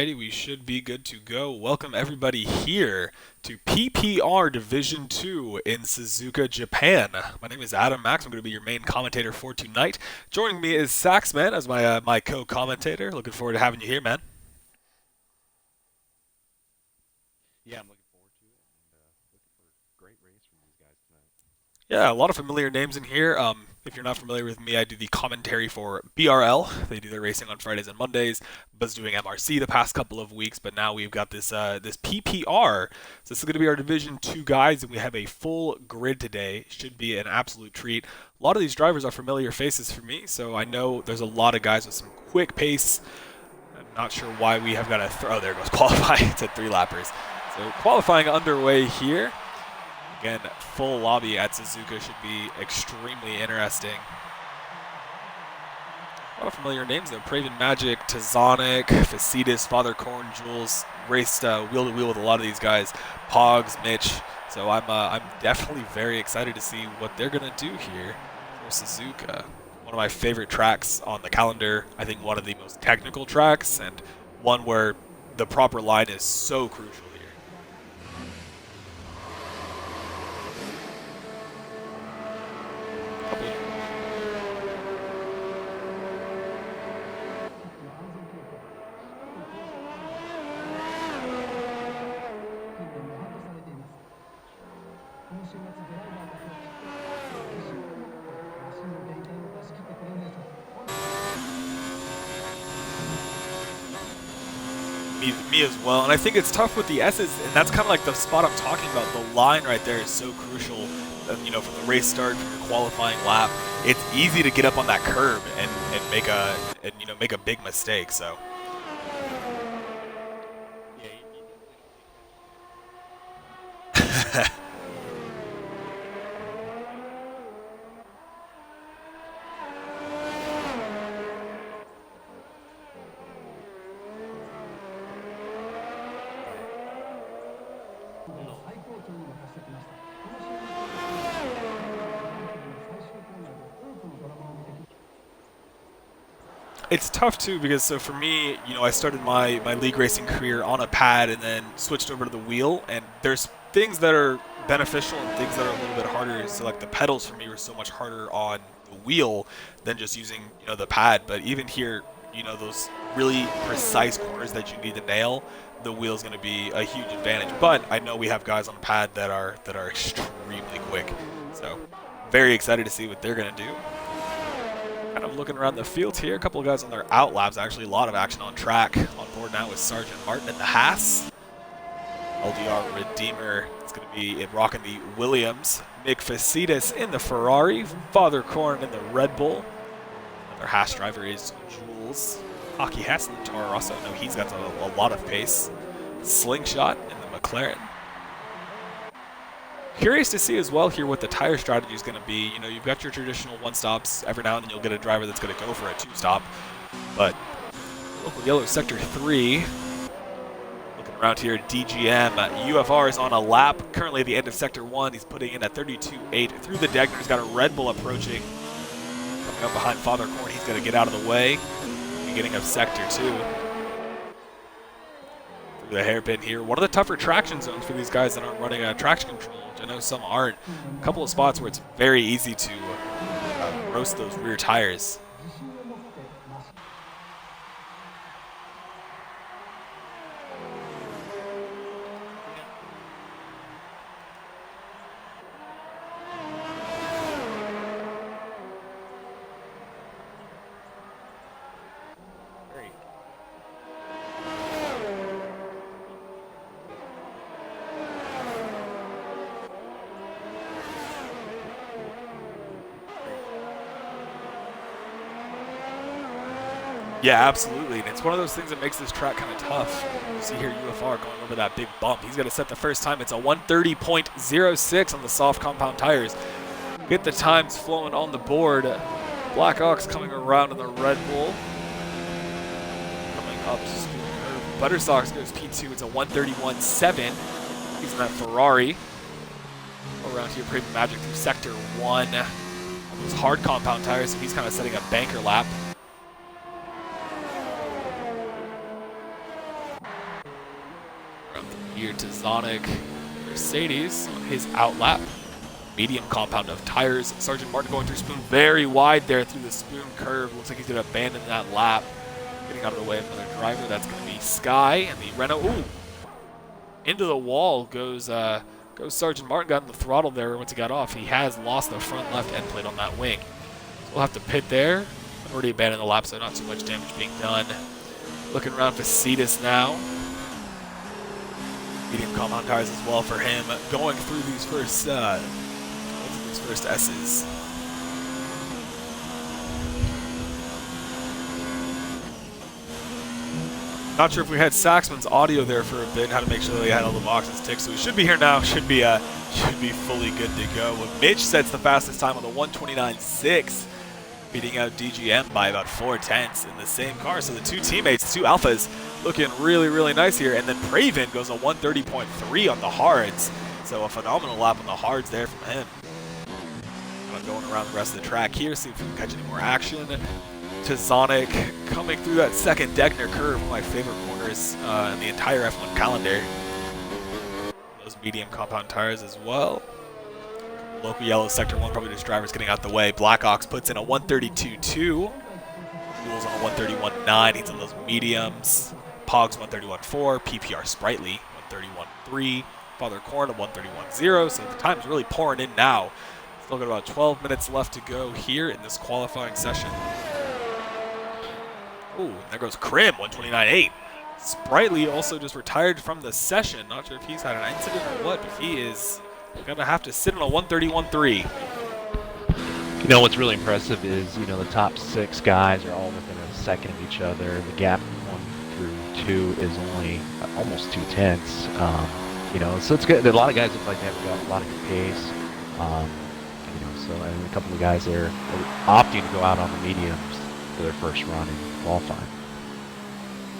Alrighty, we should be good to go. Welcome everybody here to PPR Division 2 in Suzuka, Japan. My name is Adam Max. I'm going to be your main commentator for tonight. Joining me is Saxman as my co-commentator. Looking forward to having you here, man. Yeah, I'm looking forward to it and looking for a great race from these guys tonight. Yeah, a lot of familiar names in here. If you're not familiar with me, I do the commentary for BRL. They do their racing on Fridays and Mondays. Was doing MRC the past couple of weeks, but now we've got this PPR. So this is going to be our Division 2 guys, and we have a full grid today. Should be an absolute treat. A lot of these drivers are familiar faces for me, so I know there's a lot of guys with some quick pace. I'm not sure why we have got to throw. Oh, there goes qualifying. It's at 3 lappers. So qualifying underway here. Again, full lobby at Suzuka should be extremely interesting. A lot of familiar names though. Praven Magic, Tazonic, Facetus, Father Corn, Jules. Raced wheel to wheel with a lot of these guys. Pogs, Mitch. So I'm definitely very excited to see what they're gonna do here for Suzuka. One of my favorite tracks on the calendar. I think one of the most technical tracks and one where the proper line is so crucial. Me as well, and I think it's tough with the S's, and that's kind of like the spot I'm talking about. The line right there is so crucial. From the race start, from your qualifying lap, it's easy to get up on that curb and make a big mistake. So. It's tough too because so for me, I started my league racing career on a pad and then switched over to the wheel, and there's things that are beneficial and things that are a little bit harder. So like the pedals for me were so much harder on the wheel than just using the pad. But even here, those really precise corners that you need to nail, the wheel is going to be a huge advantage. But I know we have guys on the pad that are extremely quick, so very excited to see what they're going to do. Kind of looking around the field here, a couple of guys on their out laps. Actually, a lot of action on track. On board now with Sergeant Martin in the Haas. LDR Redeemer is going to be rocking the Williams. Mick Facetus in the Ferrari. Father Corn in the Red Bull. Another Haas driver is Jules. Hockey Hess in the Toro Rosso. I know he's got a lot of pace. Slingshot in the McLaren. Curious to see as well here what the tire strategy is going to be. You've got your traditional one-stops. Every now and then you'll get a driver that's going to go for a two-stop. But local yellow sector 3. Looking around here, DGM. UFR is on a lap. Currently at the end of sector 1. He's putting in a 32.8 through the Degner. He's got a Red Bull approaching. Coming up behind Father Corn. He's going to get out of the way. Beginning of sector 2. The hairpin here. One of the tougher traction zones for these guys that aren't running traction control, which I know some aren't. A couple of spots where it's very easy to roast those rear tires. Yeah, absolutely. And it's one of those things that makes this track kind of tough. You see here UFR going over that big bump. He's going to set the first time. It's a 130.06 on the soft compound tires. Get the times flowing on the board. Black Ox coming around in the Red Bull. Coming up to speed curve. Buttersox goes P2. It's a 131.7. He's in that Ferrari. Around here, Praven Magic through sector 1. Those hard compound tires, so he's kind of setting a banker lap. here to Zonic Mercedes on his outlap. Medium compound of tires. Sergeant Martin going through Spoon very wide there through the Spoon curve. Looks like he's going to abandon that lap. Getting out of the way of another driver. That's going to be Sky and the Renault. Ooh! Into the wall goes Sergeant Martin. Got in the throttle there once he got off. He has lost the front left end plate on that wing. So we'll have to pit there. Already abandoned the lap, so not too much damage being done. Looking around for Cetus now. Medium compound tires as well for him. Going through these first S's. Not sure if we had Saxman's audio there for a bit, how to make sure that he had all the boxes ticked. So he should be here now. Should be fully good to go. Mitch sets the fastest time on the 1:29.6, beating out DGM by about 4/10 in the same car. So the two teammates, two alphas, looking really, really nice here. And then Praven goes a 1:30.3 on the hards. So a phenomenal lap on the hards there from him. Going around the rest of the track here, see if we can catch any more action. To Zonic, coming through that second Degner curve, one of my favorite corners in the entire F1 calendar. Those medium compound tires as well. Local yellow sector 1, probably just drivers getting out the way. Blackhawks puts in a 132.2. Rules on a 131.9. He's on those mediums. Pogs 131.4. PPR Sprightly 131.3. Father Corn a 131.0. So the time's really pouring in now. Still got about 12 minutes left to go here in this qualifying session. Ooh, there goes Krim, 129.8. Sprightly also just retired from the session. Not sure if he's had an incident or what, but he is going to have to sit on a 131.3. You know, what's really impressive is, you know, the top 6 guys are all within a second of each other. The gap from 1 through 2 is only almost 2/10. You know, so it's good. A lot of guys look like they have got a lot of good pace. So and a couple of guys there are opting to go out on the mediums for their first run in qualifying.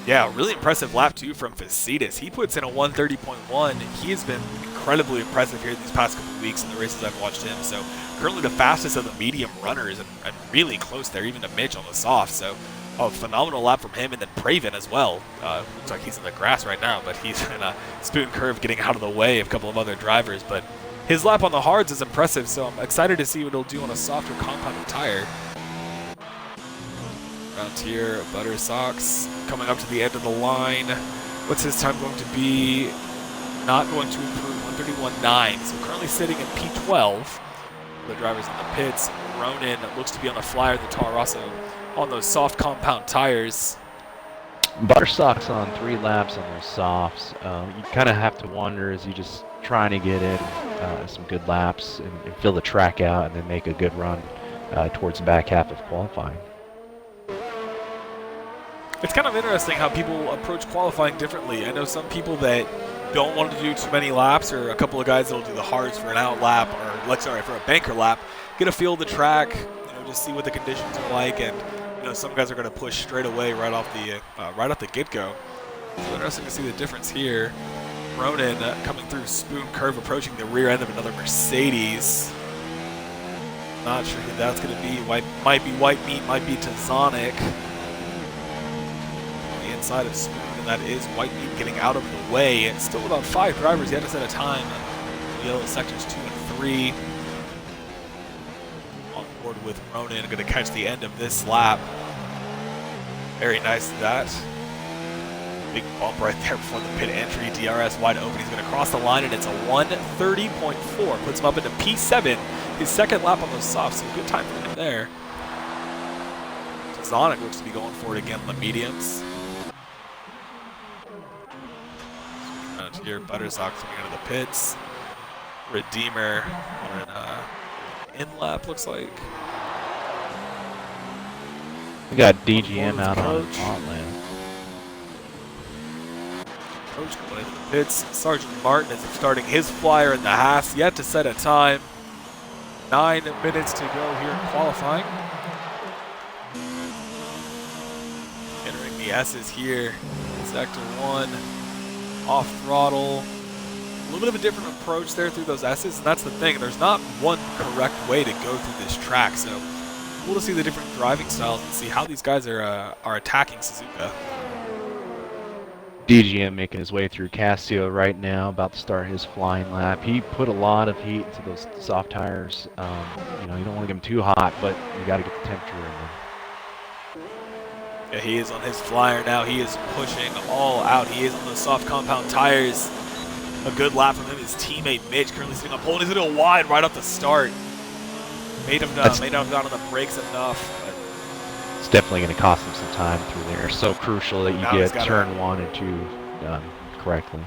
Yeah, really impressive lap 2 from Facetus. He puts in a 130.1. He has been incredibly impressive here these past couple of weeks in the races I've watched him. So currently the fastest of the medium runners and really close there, even to Mitch on the soft. So a phenomenal lap from him, and then Praven as well. Looks like he's in the grass right now, but he's in a Spoon curve getting out of the way of a couple of other drivers. But his lap on the hards is impressive, so I'm excited to see what he'll do on a softer compounded tire. Around here, Butter Socks coming up to the end of the line. What's his time going to be? Not going to improve, 131.9. So currently sitting in P12. The drivers in the pits. Ronan looks to be on the flyer. The Toro Rosso on those soft compound tires. Butter Socks on 3 laps on those softs. You kind of have to wonder, is he just trying to get in some good laps and fill the track out and then make a good run towards the back half of qualifying? It's kind of interesting how people approach qualifying differently. I know some people that don't want to do too many laps, or a couple of guys that will do the hards for an out lap, or for a banker lap, get a feel of the track, just see what the conditions are like, and some guys are going to push straight away right off the get-go. So interesting to see the difference here. Ronan coming through Spoon curve, approaching the rear end of another Mercedes. Not sure who that's going to be. Might be White Meat, might be Tazonic. On the inside of Spoon, and that is White Meat getting out of the way. It's still about 5 drivers yet to set a time. Yellow sectors 2 and 3. On board with Ronan, going to catch the end of this lap. Very nice to that. Big bump right there before the pit entry. DRS wide open. He's going to cross the line, and it's a 1:30.4. Puts him up into P7. His second lap on those softs. So good time for him there. Sonic looks to be going for it again on the mediums. Out here, Buttersock coming out of the pits. Redeemer on an in lap, looks like. We got DGM out on Hotland. Coach going into the pits. Sergeant Martin is starting his flyer in the Haas, yet to set a time. 9 minutes to go here in qualifying. Entering the S's here. Sector 1. Off throttle. A little bit of a different approach there through those S's, and that's the thing. There's not one correct way to go through this track, so we'll see the different driving styles and see how these guys are attacking Suzuka. DGM making his way through Casio right now, about to start his flying lap. He put a lot of heat into those soft tires. You know, you don't want to get them too hot, but you got to get the temperature in them. Yeah, he is on his flyer now. He is pushing all out. He is on those soft compound tires. A good lap from him. His teammate Mitch currently sitting on pole. He's going to go wide right off the start. Made him out on the brakes enough. It's definitely going to cost him some time through there. So crucial that you get turn 1 and 2 done correctly.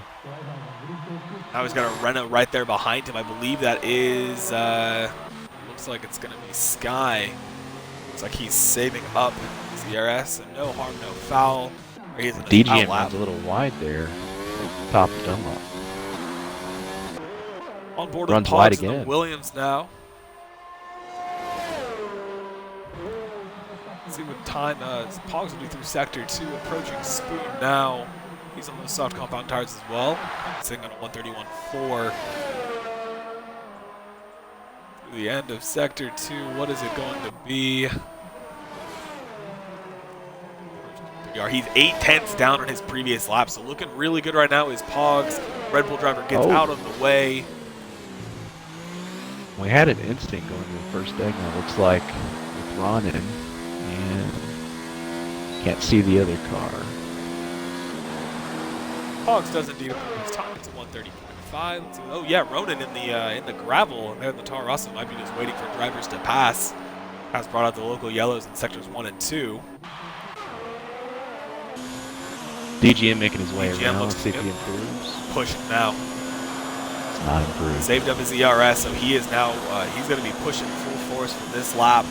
Now he's got a Renault right there behind him. I believe that is, looks like it's going to be Sky. Looks like he's saving up CRS, so no harm, no foul. DGM runs a little wide there. Top of Dunlop. On board runs wide again. Williams now. Let's see what time Pogs will be through sector 2, approaching Spoon now. He's on the soft compound tires as well. Sitting on a 131.4. Through the end of sector 2, what is it going to be? He's 8/10 down on his previous lap, so looking really good right now is Pogs. Red Bull driver gets out of the way. We had an instinct going to the first segment, looks like, with Ronan, and can't see the other car. Pogs does indeed improve his time. It's 130.5. Oh yeah, Ronan in the gravel and there in the Toro Rosso might be just waiting for drivers to pass. Has brought out the local yellows in sectors 1 and 2. DGM making his way around. Let's see if he improves. Pushing now. It's not improved. Saved up his ERS, so he is now he's going to be pushing full force for this lap.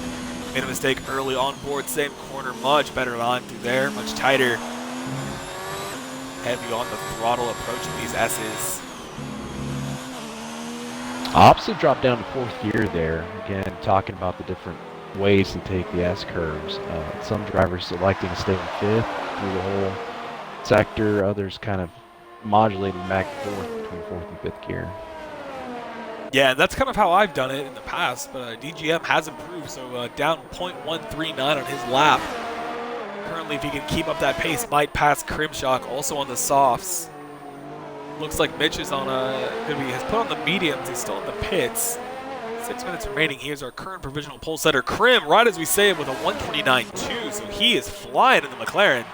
Made a mistake early on board, same corner, much better line through there, much tighter. Heavy on the throttle, approaching these S's. Opposite dropped down to 4th gear there. Again, talking about the different ways to take the S curves. Some drivers electing to stay in 5th through the whole sector, others kind of modulating back and forth between 4th and 5th gear. Yeah, that's kind of how I've done it in the past, but DGM has improved, so down 0.139 on his lap. Currently, if he can keep up that pace, might pass Crimshock, also on the softs. Looks like Mitch is on has put on the mediums. He's still in the pits. 6 minutes remaining. Here's our current provisional pole setter, Krim, right as we say it, with a 129.2, so he is flying in the McLaren.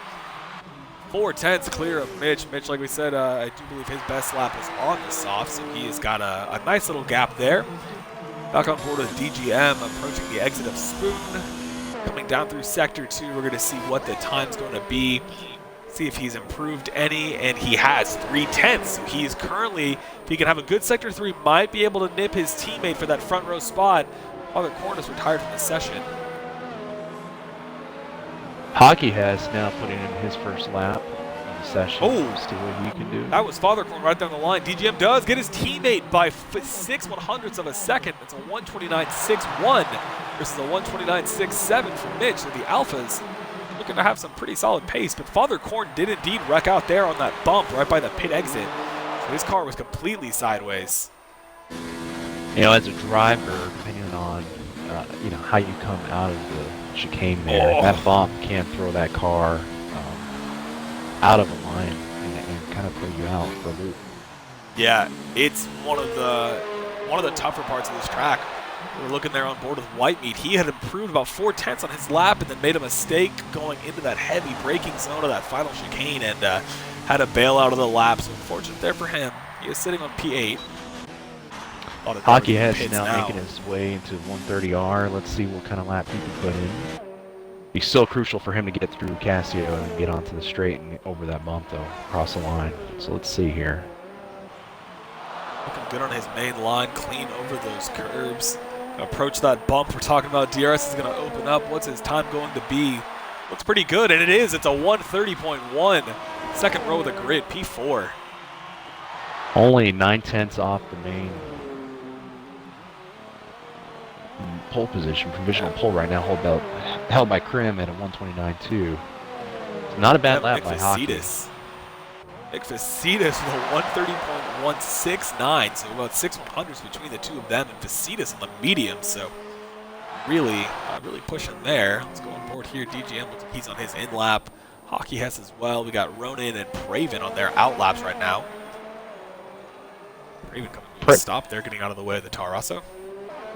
4/10 clear of Mitch. Mitch, like we said, I do believe his best lap was on the soft, so he has got a nice little gap there. Back on board with DGM, approaching the exit of Spoon. Coming down through sector 2, we're going to see what the time's going to be. See if he's improved any, and he has 3/10. So he's currently, if he can have a good sector 3, might be able to nip his teammate for that front row spot. Other corners retired from the session. Hockey has now put in his first lap of the session. Oh, see what he can do. That was Fathercorn right down the line. DGM does get his teammate by 6/100ths of a second. It's a 129.61 versus a 129.67 for Mitch. So the Alphas looking to have some pretty solid pace, but Fathercorn did indeed wreck out there on that bump right by the pit exit. So his car was completely sideways. You know, as a driver, depending on you know how you come out of the chicane there, that bump can throw that car out of a line and kind of throw you out for a loop. Yeah, it's one of the tougher parts of this track. We're looking there on board with Whitemeat. He had improved about 4/10 on his lap and then made a mistake going into that heavy braking zone of that final chicane and had to bail out of the lap. So unfortunate there for him. He is sitting on P8. Hockey has now making his way into 130R. Let's see what kind of lap he can put in. Be so crucial for him to get through Casio and get onto the straight and over that bump, though, across the line. So let's see here. Looking good on his main line, clean over those curbs. Approach that bump. We're talking about DRS is going to open up. What's his time going to be? Looks pretty good, and it is. It's a 130.1. Second row of the grid, P4. Only 9/10 off the main pole position, provisional pole right now, held by Krim at a 129.2. Not a bad lap by Hockey. Nick Facitas with a 130.169, so about 6/100ths between the two of them, and Facitas on the medium, so really pushing there. Let's go on board here. DGM looks like he's on his in lap. Hockey has as well. We got Ronan and Praven on their outlaps right now. Praven coming to a stop there, getting out of the way of the Tarasso.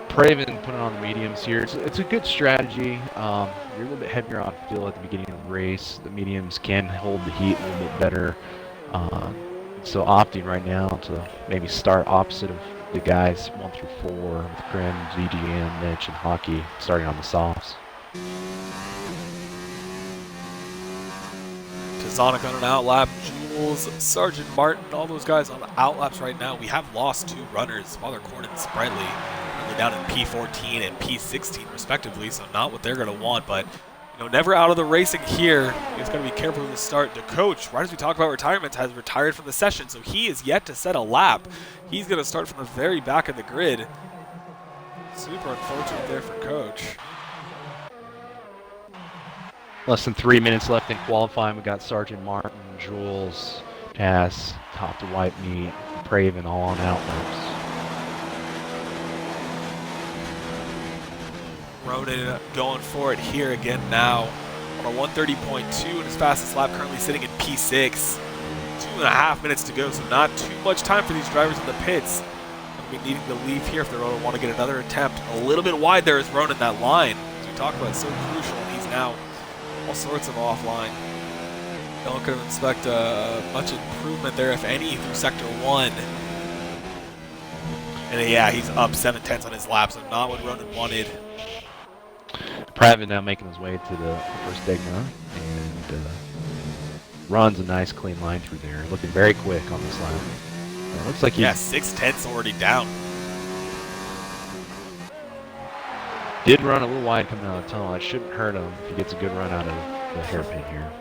Praven putting on the mediums here. It's a good strategy. You're a little bit heavier on fuel at the beginning of the race. The mediums can hold the heat a little bit better. So opting right now to maybe start opposite of the guys 1 through 4 with Grim, ZGM, Mitch, and Hockey starting on the softs. Zonic on an outlap, Jules, Sergeant Martin, all those guys on the outlaps right now. We have lost 2 runners, Father Corn and Sprightly, only down in P14 and P16 respectively, so not what they're going to want, but never out of the racing here. You just got to be careful with the start. The coach, right as we talk about retirements, has retired from the session, so he is yet to set a lap. He's going to start from the very back of the grid. Super unfortunate there for Coach. Less than 3 minutes left in qualifying. We got Sergeant Martin, Jules, Cass, Top to White Meat, Praven all on outlaps. Ronan going for it here again now on a 130.2 in his fastest lap, currently sitting in P6. 2.5 minutes to go, so not too much time for these drivers in the pits. They'll be needing to leave here if they want to get another attempt. A little bit wide there is Ronan, that line. As we talked about, it's so crucial, and he's now all sorts of offline. No one could expect much improvement there, if any, through Sector 1. And yeah, he's up 7/10 on his lap, so not what Ronan wanted. Praven now making his way to the first Stigma and runs a nice clean line through there. Looking very quick on this lap. It looks like he's 6/10 already down. Did run a little wide coming out of the tunnel. It shouldn't hurt him if he gets a good run out of the hairpin here.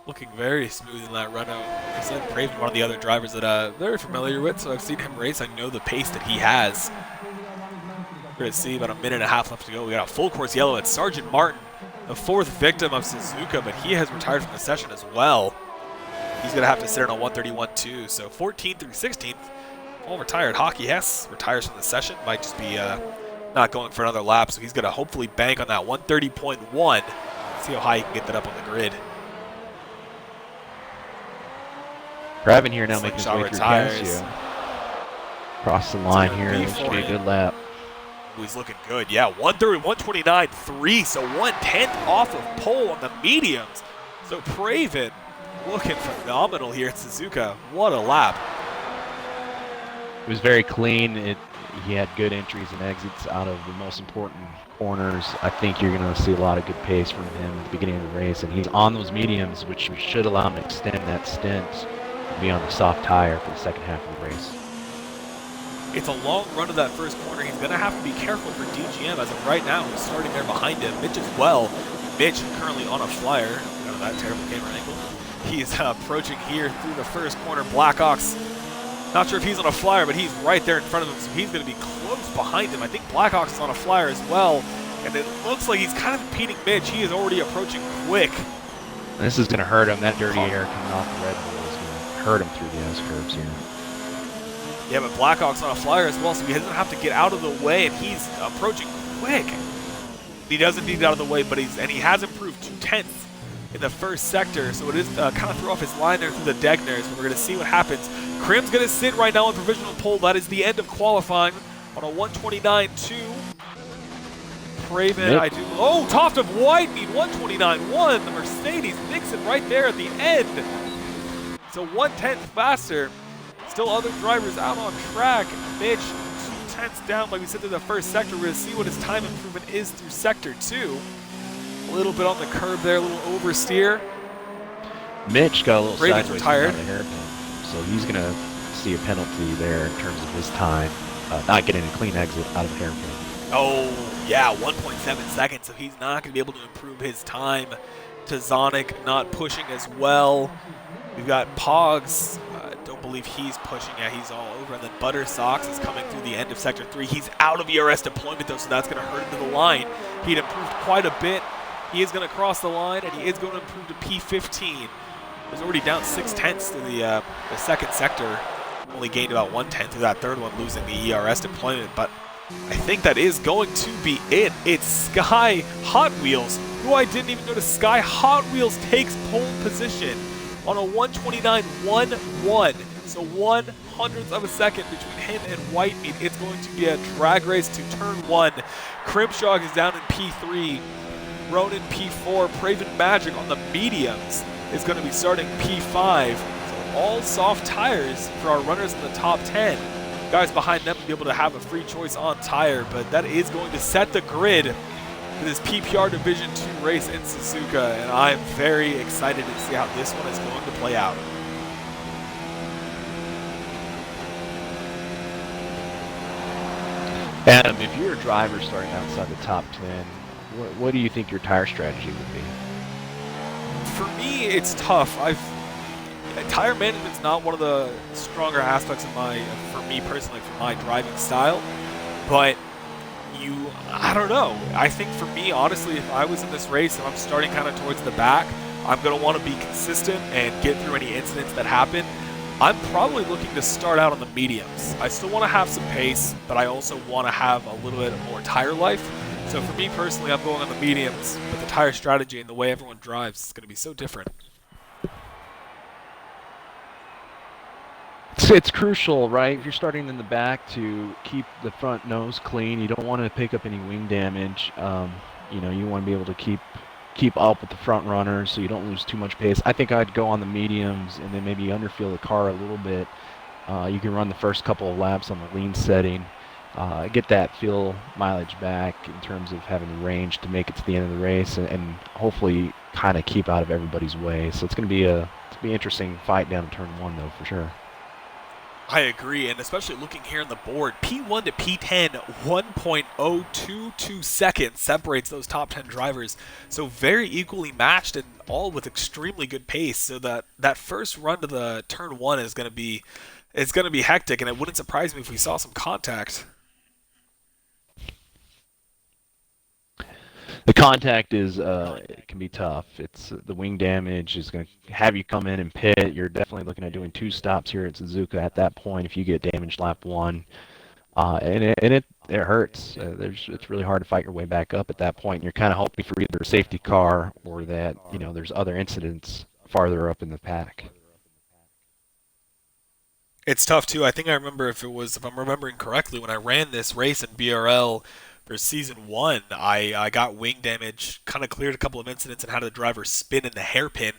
Looking very smooth in that run out. I said Praven, one of the other drivers that I'm very familiar with, so I've seen him race. I know the pace that he has. We're going to see about a minute and a half left to go. We got a full course yellow at Sergeant Martin, the 4th victim of Suzuka, but he has retired from the session as well. He's going to have to sit on a 131.2, so 14th through 16th. All retired. Hockey Hess retires from the session. Might just be not going for another lap, so he's going to hopefully bank on that 130.1. See how high he can get that up on the grid. Praven here now making his way through Casio. Cross the line here. This should be a good lap. He's looking good. Yeah, 130, 129.3, so 1/10 off of pole on the mediums. So Praven looking phenomenal here at Suzuka. What a lap. It was very clean. He had good entries and exits out of the most important corners. I think you're going to see a lot of good pace from him at the beginning of the race, and he's on those mediums, which should allow him to extend that stint and be on the soft tire for the second half of the race. It's a long run to that first corner. He's going to have to be careful for DGM as of right now. He's starting there behind him. Mitch as well. Mitch currently on a flyer. Out of that terrible camera angle. He's approaching here through the first corner. Blackhawks, not sure if he's on a flyer, but he's right there in front of him, so he's going to be close behind him. I think Blackhawks is on a flyer as well, and it looks like he's kind of impeding Mitch. He is already approaching quick. And this is going to hurt him. That dirty air coming off the Red Bull is going to hurt him through the S-curves here. Yeah, but Blackhawk's on a flyer as well, so he doesn't have to get out of the way, and he's approaching quick. He doesn't need to get out of the way, but he has improved 2/10 in the first sector, so it is kind of threw off his line there through the Degners, but we're going to see what happens. Krim's going to sit right now on provisional pole. That is the end of qualifying on a 129.2. Praven, oh, Toft of Whitemead, 129.1. The Mercedes Nixon right there at the end. So 1/10 faster. Still other drivers out on track. Mitch, 2/10 down, like we said, through the first sector. We're going to see what his time improvement is through sector 2. A little bit on the curb there, a little oversteer. Mitch got a little sideways retired. on the hairpin, so he's going to see a penalty there in terms of his time, not getting a clean exit out of the hairpin. Oh, yeah, 1.7 seconds, so he's not going to be able to improve his time. Tazonic not pushing as well. We've got Pogs. Don't believe he's pushing. Yeah, he's all over. And then Butter Socks is coming through the end of Sector 3. He's out of ERS deployment, though, so that's going to hurt him to the line. He'd improved quite a bit. He is going to cross the line, and he is going to improve to P15. He's already down 6/10 to the second sector. Only gained about 1/10 through that third one, losing the ERS deployment. But I think that is going to be it. It's Sky Hot Wheels who I didn't even notice, Sky Hot Wheels takes pole position on a 1:29.11. So 1/100th of a second between him and Whitemeat. It's going to be a drag race to turn 1. Crimshaw is down in P3. Ronan P4. Praven Magic on the mediums is going to be starting P5. So all soft tires for our runners in the top 10. Guys behind them will be able to have a free choice on tire, but that is going to set the grid for this PPR Division 2 race in Suzuka, and I'm very excited to see how this one is going to play out. Adam, if you're a driver starting outside the top 10, what do you think your tire strategy would be? For me, it's tough. Tire management's not one of the stronger aspects of for me personally, for my driving style, but I don't know. I think for me, honestly, if I was in this race and I'm starting kind of towards the back, I'm going to want to be consistent and get through any incidents that happen. I'm probably looking to start out on the mediums. I still want to have some pace, but I also want to have a little bit more tire life. So for me personally, I'm going on the mediums, but the tire strategy and the way everyone drives is going to be so different. It's crucial, right? If you're starting in the back, to keep the front nose clean. You don't want to pick up any wing damage. You want to be able to keep up with the front runners so you don't lose too much pace. I think I'd go on the mediums and then maybe underfill the car a little bit. You can run the first couple of laps on the lean setting, get that fuel mileage back in terms of having range to make it to the end of the race, and hopefully kind of keep out of everybody's way. So it's going to be an interesting fight down to turn 1, though, for sure. I agree, and especially looking here on the board, P1 to P10, 1.022 seconds separates those top 10 drivers. So very equally matched and all with extremely good pace. So that first run to the turn 1 is going to be hectic, and it wouldn't surprise me if we saw some contact. The contact it can be tough. It's the wing damage is going to have you come in and pit. You're definitely looking at doing 2 stops here at Suzuka at that point if you get damaged lap 1, and it hurts. It's really hard to fight your way back up at that point. You're kind of hoping for either a safety car or that there's other incidents farther up in the pack. It's tough too. I think I remember if I'm remembering correctly, when I ran this race in BRL for season 1, I got wing damage, kind of cleared a couple of incidents and had the driver spin in the hairpin,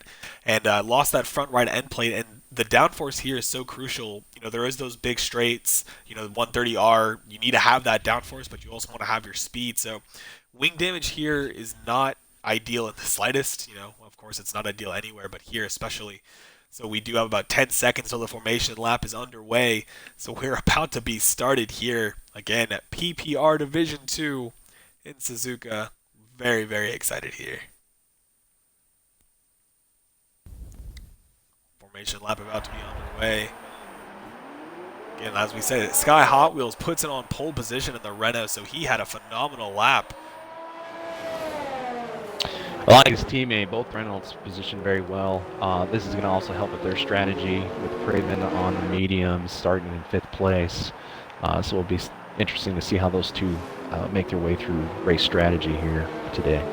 and lost that front right end plate. And the downforce here is so crucial. There is those big straights. 130R, you need to have that downforce, but you also want to have your speed. So wing damage here is not ideal in the slightest. Of course, it's not ideal anywhere, but here especially. So we do have about 10 seconds till the formation lap is underway. So we're about to be started here again at PPR Division 2 in Suzuka. Very, very excited here. Formation lap about to be underway. Again, as we said, Sky Hot Wheels puts it on pole position in the Renault, so he had a phenomenal lap. I like his teammate. Both Reynolds positioned very well. This is going to also help with their strategy with Craven on the mediums starting in 5th place. So it'll be interesting to see how those two make their way through race strategy here today.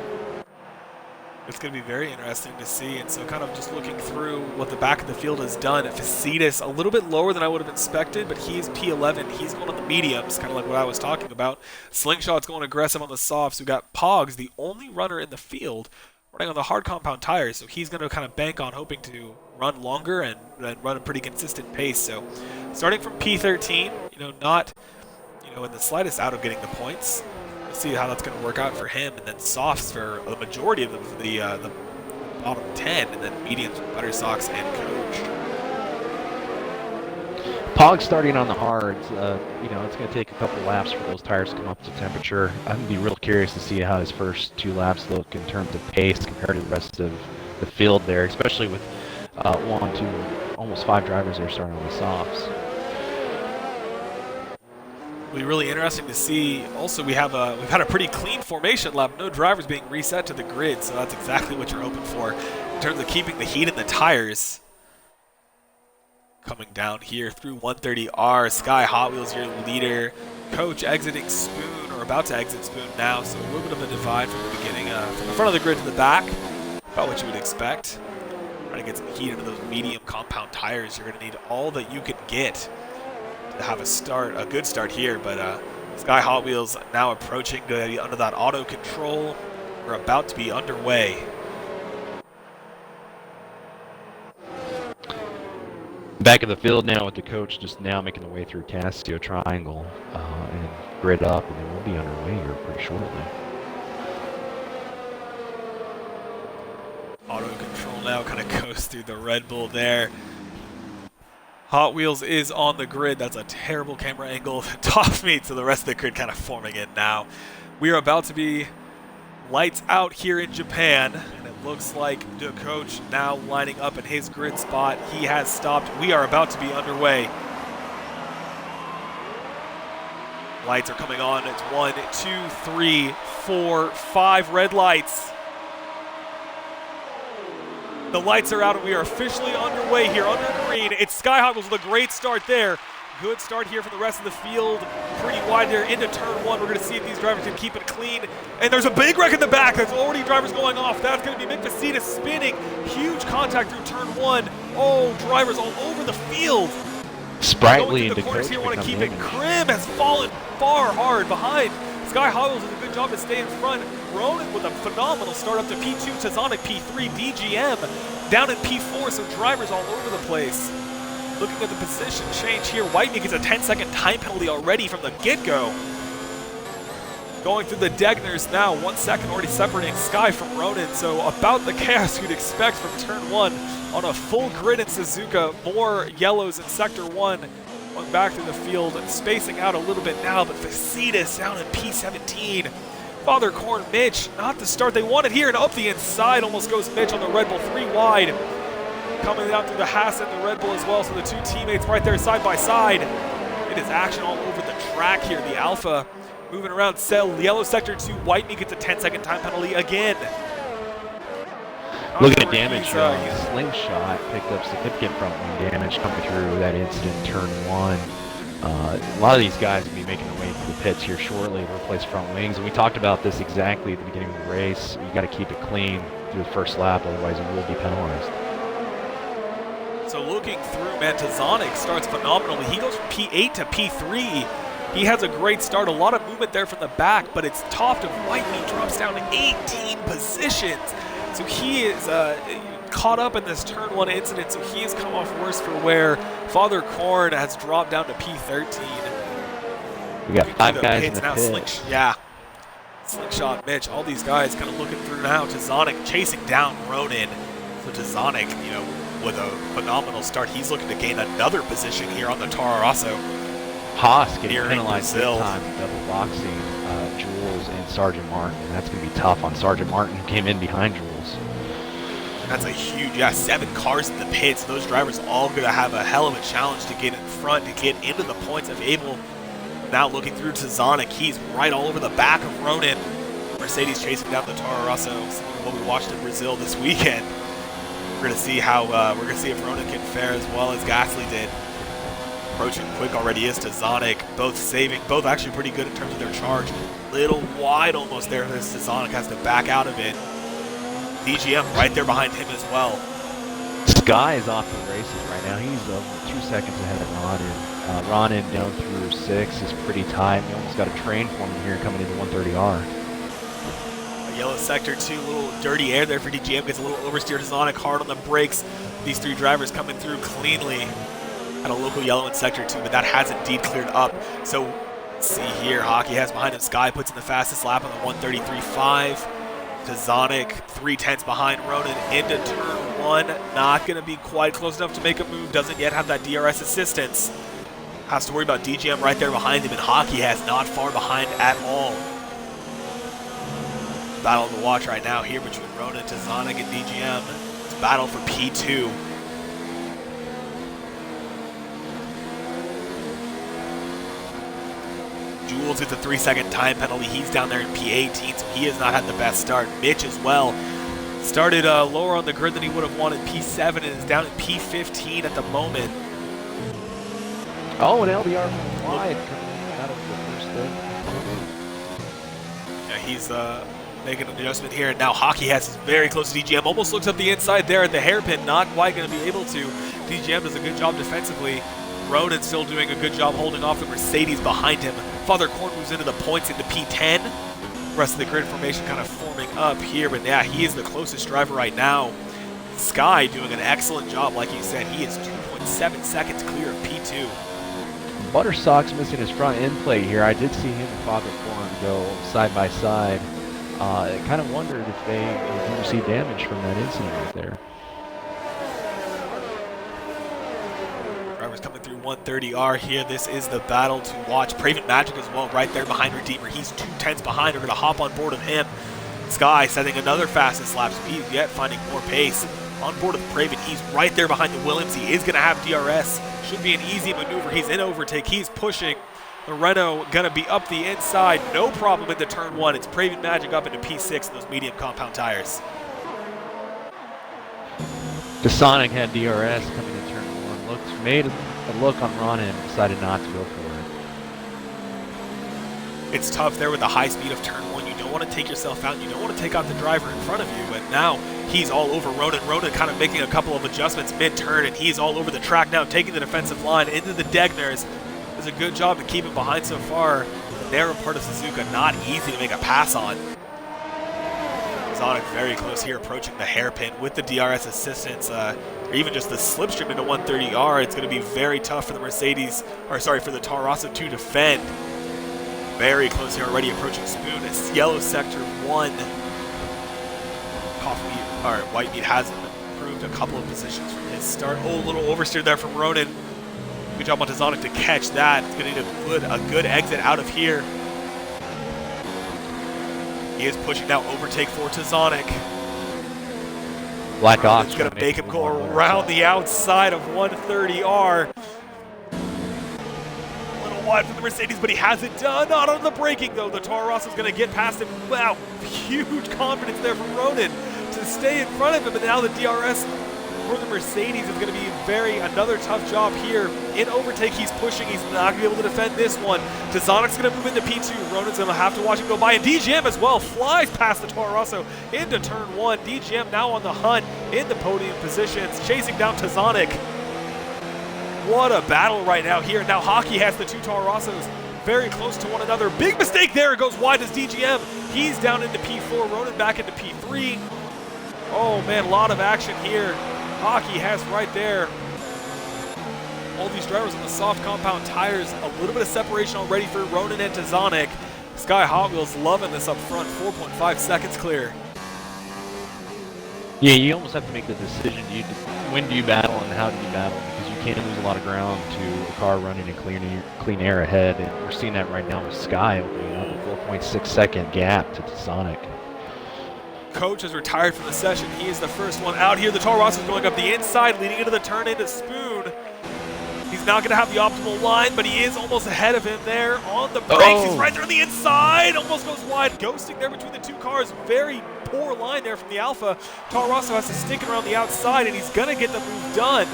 It's going to be very interesting to see. And so kind of just looking through what the back of the field has done. Facilitas, a little bit lower than I would have expected, but he's P11. He's going on the mediums, kind of like what I was talking about. Slingshot's going aggressive on the softs. We've got Pogs, the only runner in the field, running on the hard compound tires. So he's going to kind of bank on hoping to run longer and run a pretty consistent pace. So starting from P13, not in the slightest out of getting the points. See how that's going to work out for him, and then softs for the majority of the bottom 10, and then mediums for Butter Socks and Coach. Pog starting on the hards, it's going to take a couple laps for those tires to come up to temperature. I'm going to be real curious to see how his first 2 laps look in terms of pace compared to the rest of the field there, especially with 1, 2, almost 5 drivers there starting on the softs. It'll be really interesting to see. Also, we've had a pretty clean formation lap. No drivers being reset to the grid, so that's exactly what you're hoping for in terms of keeping the heat in the tires. Coming down here through 130R, Sky Hot Wheels, your leader. Coach exiting Spoon, or about to exit Spoon now, so a little bit of a divide from the beginning, from the front of the grid to the back, about what you would expect. Trying to get some heat into those medium compound tires. You're going to need all that you can get to have a good start here, but Sky Hot Wheels now approaching under that auto control. We're about to be underway. Back in the field now with the coach just now making the way through Castillo Triangle and grid up, and then we'll be underway here pretty shortly. Auto control now kind of goes through the Red Bull there. Hot Wheels is on the grid. That's a terrible camera angle. Top me to the rest of the grid kind of forming in now. We are about to be lights out here in Japan. And it looks like the coach now lining up in his grid spot. He has stopped. We are about to be underway. Lights are coming on. It's 1, 2, 3, 4, 5 red lights. The lights are out and we are officially underway here under green. It's Sky Hot Wheels with a great start there. Good start here for the rest of the field. Pretty wide there into turn 1. We're going to see if these drivers can keep it clean. And there's a big wreck in the back. There's already drivers going off. That's going to be Mick Facita spinning. Huge contact through turn 1. Oh, drivers all over the field. Sprightly into into corners coach here, want to keep it. damage. Krim has fallen far hard behind. Sky Hot Wheels does a good job to stay in front. Ronan with a phenomenal start up to P2, Tazonic P3, DGM down in P4, so drivers all over the place. Looking at the position change here, Whitney gets a 10-second time penalty already from the get-go. Going through the Degners now, 1 second already separating Sky from Ronan, so about the chaos you'd expect from turn 1 on a full grid in Suzuka. More yellows in sector 1. Going back through the field and spacing out a little bit now, but Facitas down in P17. Father Corn Mitch, not the start they wanted here, and up the inside almost goes Mitch on the Red Bull 3 wide. Coming out through the Haas and the Red Bull as well, so the two teammates right there side by side. It is action all over the track here. The Alpha moving around yellow sector 2. Whitney gets a 10-second time penalty again. Looking at damage, Slingshot picked up significant front wing damage coming through that incident, turn 1. A lot of these guys will be making their way to the pits here shortly to replace front wings, and we talked about this exactly at the beginning of the race. You got to keep it clean through the first lap, otherwise you will be penalized. So looking through, man, Tazonic starts phenomenally. He goes from P8 to P3. He has a great start, a lot of movement there from the back, but it's topped of Whitney, drops down to 18 positions. So he is caught up in this turn 1 incident, so he has come off worse for wear. Father Corn has dropped down to P13. We got 5 guys in the now. pit. Slingshot Mitch, all these guys kind of looking through now. Tazonic chasing down Ronan. So Tazonic, with a phenomenal start, he's looking to gain another position here on the Toro Rosso. Haas getting Here in penalized this Brazil. time, double boxing Jules and Sergeant Martin. And that's going to be tough on Sergeant Martin, who came in behind Jules. That's a huge, 7 cars in the pits. Those drivers all going to have a hell of a challenge to get in front, to get into the points of Abel. Now looking through Tazonic, he's right all over the back of Ronan. Mercedes chasing down the Toro Rosso, what we watched in Brazil this weekend. We're going to see if Ronan can fare as well as Gasly did. Approaching quick already is Tazonic, both actually pretty good in terms of their charge. Little wide almost there as Tazonic has to back out of it. DGM right there behind him as well. Sky is off the races right now. He's 2 seconds ahead of Ronan. Ronan down through 6 is pretty tight. We almost got a train for him here coming into 130R. A yellow sector 2, little dirty air there for DGM. Gets a little oversteer. Tazonic hard on the brakes. These 3 drivers coming through cleanly at a local yellow in sector 2, but that has indeed cleared up. So see here, Hockey has behind him. Sky puts in the fastest lap on the 133.5. Tazonic 3/10 behind Ronan into turn 1. Not going to be quite close enough to make a move. Doesn't yet have that DRS assistance. Has to worry about DGM right there behind him, and Hockey has not far behind at all. Battle to watch right now here between Ronan, Tazonic, and DGM. It's battle for P2. Jules gets a 3-second time penalty. He's down there in P18, so he has not had the best start. Mitch as well. Started lower on the grid than he would have wanted, P7, and is down at P15 at the moment. Oh, an LBR wide coming out of the first bit. Yeah, he's making an adjustment here, and now Hockey has is very close to DGM. Almost looks up the inside there at the hairpin. Not quite going to be able to. DGM does a good job defensively. Ronan still doing a good job holding off the Mercedes behind him. Father Korn moves into the points into P10. The rest of the grid formation kind of forming up here, but yeah, he is the closest driver right now. Sky doing an excellent job, like you said. He is 2.7 seconds clear of P2. Buttersock's missing his front end plate here. I did see him and Father Korn go side by side. I kind of wondered if they received damage from that incident right there. Drivers coming through 130R here. This is the battle to watch. Praven Magic as well, right there behind Redeemer. He's 2/10 behind. We're going to hop on board of him. Sky setting another fastest lap speed, yet finding more pace. On board of Praven, he's right there behind the Williams. He is going to have DRS. Should be an easy maneuver. He's in overtake. He's pushing. The Renault going to be up the inside. No problem into turn 1. It's Praven Magic up into P6 in those medium compound tires. Sonic had DRS coming in turn 1. Made a look on Ron and decided not to go for it. It's tough there with the high speed of turn 1. You don't want to take yourself out. You don't want to take out the driver in front of you. But now he's all over Ronan. Ronan kind of making a couple of adjustments mid-turn, and he's all over the track now, taking the defensive line into the Degners. Does a good job to keep him behind so far. The narrow part of Suzuka, not easy to make a pass on. Sonic very close here, approaching the hairpin with the DRS assistance, or even just the slipstream into 130R. It's going to be very tough for the Mercedes, or sorry, for the Toro Rosso to defend. Very close here, already approaching Spoon. It's yellow sector 1. Coffee meat, or white meat has improved a couple of positions from his start. Oh, a little oversteer there from Ronan. Good job on Tazonic to catch that. It's going to need a good exit out of here. He is pushing now, overtake for Tazonic. Black Ox. It's going to make him go around the outside of 130R. A little wide for the Mercedes, but he has it done. Not on the braking, though. The Toro Rosso is going to get past him. Wow, huge confidence there from Ronan to stay in front of him. And now the DRS for the Mercedes is going to be another tough job here. In overtake, he's pushing. He's not going to be able to defend this one. Tazonic's going to move into P2. Ronan's going to have to watch him go by. And DGM as well flies past the Toro Rosso into turn 1. DGM now on the hunt in the podium positions, chasing down Tazonic. What a battle right now here. Now Hockey has the two Toro Rossos very close to one another. Big mistake there. It goes wide as DGM. He's down into P4. Ronan back into P3. Oh, man, a lot of action here. Hockey has right there all these drivers on the soft compound tires. A little bit of separation already for Ronan and Tazonic. Sky Hot Wheels loving this up front. 4.5 seconds clear. Yeah, you almost have to make the decision. When do you battle and how do you battle? Because you can't lose a lot of ground to a car running in clean air ahead. And we're seeing that right now with Sky opening up a 4.6 second gap to Tazonic. Coach is retired from the session. He is the first one out here. The Toro Rosso is going up the inside, leading into the turn into Spoon. He's not going to have the optimal line, but he is almost ahead of him there on the brakes. Oh. He's right there on the inside, almost goes wide, ghosting there between the two cars. Very poor line there from the Alpha. Toro Rosso has to stick it around the outside, and he's going to get the move done.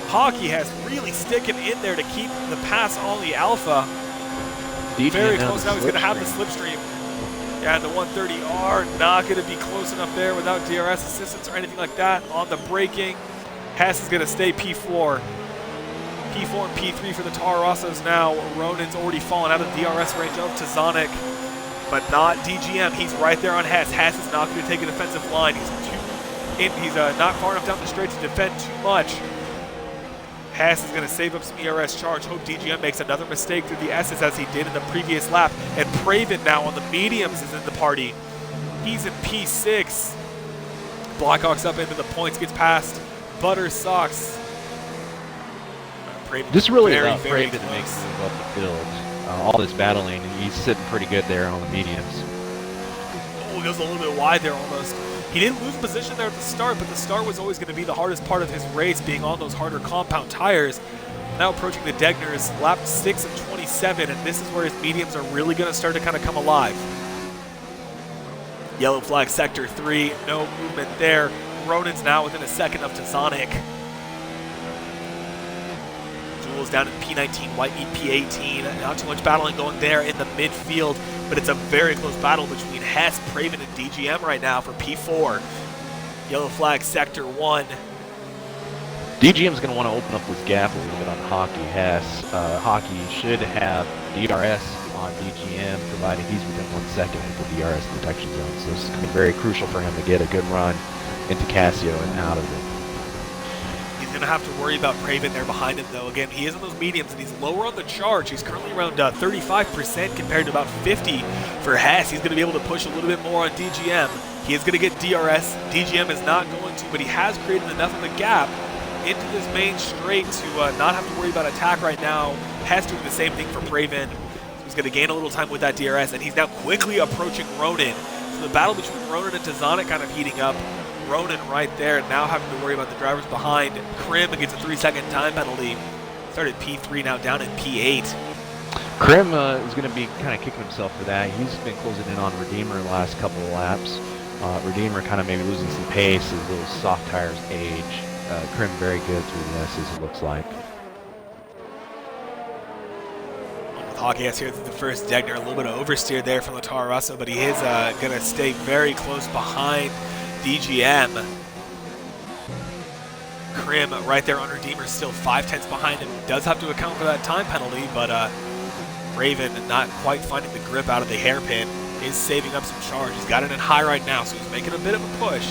Hockey has really sticking in there to keep the pass on the Alpha. Very close now. He's going to have the slipstream. Yeah, the 130R not going to be close enough there without DRS assistance or anything like that on the braking. Hess is going to stay P4. P4 and P3 for the Toro Rossos now. Ronan's already fallen out of the DRS range of Tazonic, but not DGM. He's right there on Hess. Hess is not going to take a defensive line. He's not far enough down the straight to defend too much. Hess is going to save up some ERS charge. Hope DGM makes another mistake through the S's as he did in the previous lap. And Praven now on the mediums is in the party. He's in P6. Blackhawks up into the points, gets past Butter Sox. This really allowed Praven to make the move up the field. All this battling, and he's sitting pretty good there on the mediums. Oh, he goes a little bit wide there almost. He didn't lose position there at the start, but the start was always going to be the hardest part of his race, being on those harder compound tires. Now approaching the Degners, lap 6 of 27, and this is where his mediums are really going to start to kind of come alive. Yellow flag sector 3, no movement there. Ronan's now within a second of Tazonic. vehicles down in P19, White Meat P18. Not too much battling going there in the midfield, but it's a very close battle between Hess, Praven, and DGM right now for P4. Yellow flag, Sector 1. DGM's going to want to open up this gap a little bit on Hockey Hess. Hockey should have DRS on DGM, provided he's within 1 second of the DRS detection zone. So this is going to be very crucial for him to get a good run into Casio and out of it. He's going to have to worry about Praven there behind him, though. Again, he is in those mediums, and he's lower on the charge. He's currently around 35% compared to about 50 for Hess. He's going to be able to push a little bit more on DGM. He is going to get DRS. DGM is not going to, but he has created enough of a gap into this main straight to not have to worry about attack right now. Hess doing the same thing for Praven. He's going to gain a little time with that DRS, and he's now quickly approaching Ronin. So the battle between Ronin and Tazonic kind of heating up. Ronin right there, now having to worry about the drivers behind. Krim gets a 3-second time penalty. Started P3, now down in P8. Krim is going to be kind of kicking himself for that. He's been closing in on Redeemer the last couple of laps. Redeemer kind of maybe losing some pace as those soft tires age. Krim very good through the S's, it looks like. Hockey has here the first Degner, a little bit of oversteer there from the Toro Rosso, but he is going to stay very close behind DGM. Krim right there on Redeemer, still 5/10 behind him. Does have to account for that time penalty, but Raven not quite finding the grip out of the hairpin. Is saving up some charge. He's got it in high right now, so he's making a bit of a push.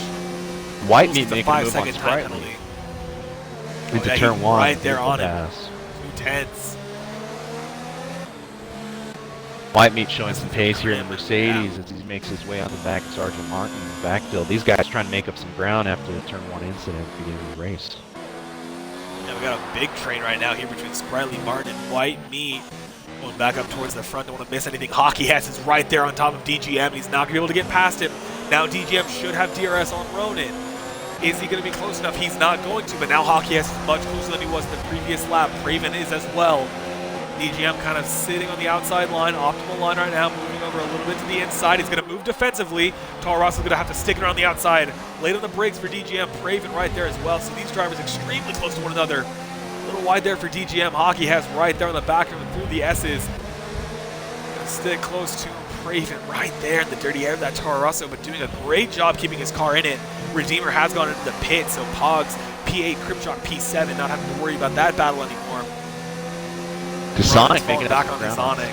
White Meat making a move on 5-second time Sprightly. penalty. Into turn 1. Right there on pass. it. 2/10. White Meat showing some pace here in the Mercedes as he makes his way on the back of Sergeant Martin backfield. These guys trying to make up some ground after the turn 1 incident at the beginning of the race. Yeah, we got a big train right now here between Sprightly, Martin, and White Meat. Going back up towards the front, don't want to miss anything. Hockey Hess is right there on top of DGM. He's not going to be able to get past him. Now DGM should have DRS on Ronin. Is he going to be close enough? He's not going to, but now Hockey Hess is much closer than he was in the previous lap. Praven is as well. DGM kind of sitting on the outside line, optimal line right now, moving over a little bit to the inside. He's going to move defensively. Toro Rosso's going to have to stick it around the outside. Late on the brakes for DGM. Praven right there as well. So these drivers extremely close to one another. A little wide there for DGM. Hockey Hess right there on the back of him through the S's. Going to stick close to Praven right there in the dirty air of that Toro Rosso, but doing a great job keeping his car in it. Redeemer has gone into the pit, so Pogs P8, Crimshock P7, not having to worry about that battle anymore. Sonic making back on the Sonic.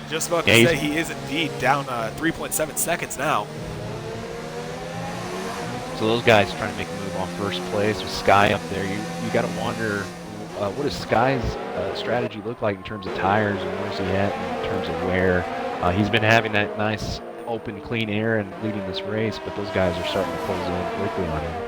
Just about to say he is indeed down 3.7 seconds now. So those guys trying to make a move on first place with Sky up there. You got to wonder what does Sky's strategy look like in terms of tires and where's he at in terms of wear. He's been having that nice open clean air and leading this race, but those guys are starting to close in quickly on him.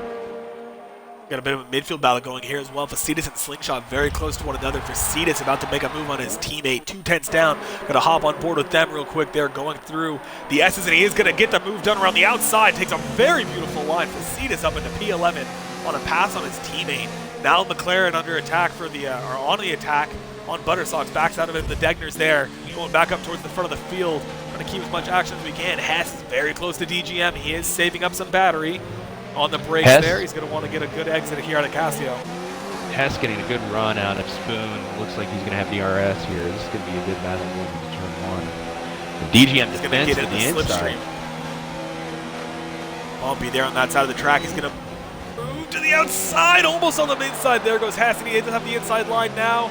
Got a bit of a midfield battle going here as well. Facetus and Slingshot very close to one another. Facetus about to make a move on his teammate. 2/10 down. Going to hop on board with them real quick. They're going through the S's, and he is going to get the move done around the outside. Takes a very beautiful line. Facetus up into P11 on a pass on his teammate. Now McLaren under attack for the, or on the attack on Buttersocks. Backs out of it. The Degner's there. Going back up towards the front of the field. Trying to keep as much action as we can. Hess is very close to DGM. He is saving up some battery. On the brakes there, he's going to want to get a good exit here out of Casio. Hess getting a good run out of Spoon. Looks like he's going to have DRS here. This is going to be a good battle moving to turn 1. The DGM he's going to get in the slipstream. Bumpy there on that side of the track. He's going to move to the outside, almost on the inside. There goes Hess, and he doesn't have the inside line now.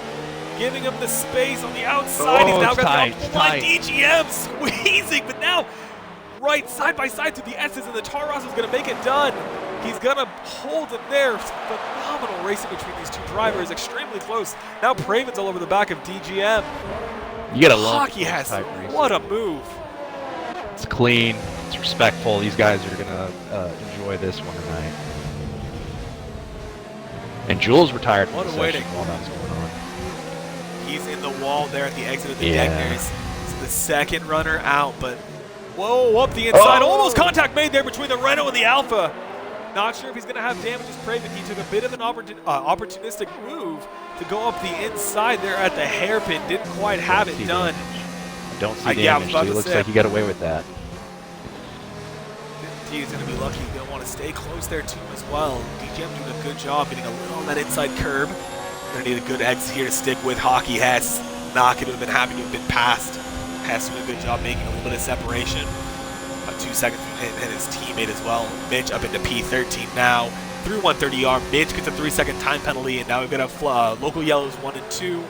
Giving him the space on the outside. He's now got the line. DGM squeezing, but now right side by side through the S's, and the Toro Rosso is going to make it done. He's going to hold him there. Phenomenal racing between these two drivers, extremely close. Now Praven's all over the back of DGM. You got to love Hockey Hess, what a move. It's clean, it's respectful. These guys are going to enjoy this one tonight. And Jules retired from the session while that was going on. He's in the wall there at the exit of the Degners. It's the second runner out, but whoa, up the inside. Almost contact made there between the Renault and the Alpha. Not sure if he's going to have damage as Praven. He took a bit of an opportunistic move to go up the inside there at the hairpin. Didn't quite have it done. I don't see damage. It looks like he got away with that. He's going to be lucky. He's going to want to stay close there too as well. DGM doing a good job getting a little on that inside curb. Gonna need a good exit here to stick with Hockey. Hess not gonna have been happy to have been passed. Hess doing a good job making a little bit of separation. About 2 seconds from him and his teammate as well. Mitch up into P13 now. Through 130R. Mitch gets a 3-second time penalty, and now we've got a local yellows 1 and 2.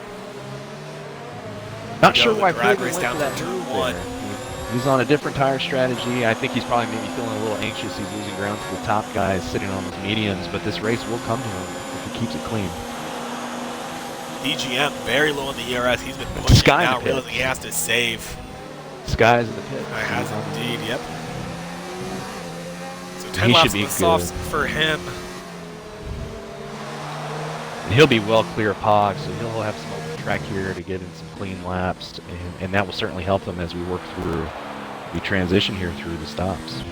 Not sure why drag Fraser race went down for that to turn move 1. there. He's on a different tire strategy. I think he's probably maybe feeling a little anxious. He's losing ground to the top guys sitting on those mediums, but this race will come to him if he keeps it clean. DGM very low in the ERS. He's been pushing now, realizing he has to save. Sky's in the pit. I has indeed, yep. So 10 laps on the softs for him. And he'll be well clear of Pog, so he'll have some open track here to get in some clean laps, and that will certainly help them as we work through the transition here through the stops.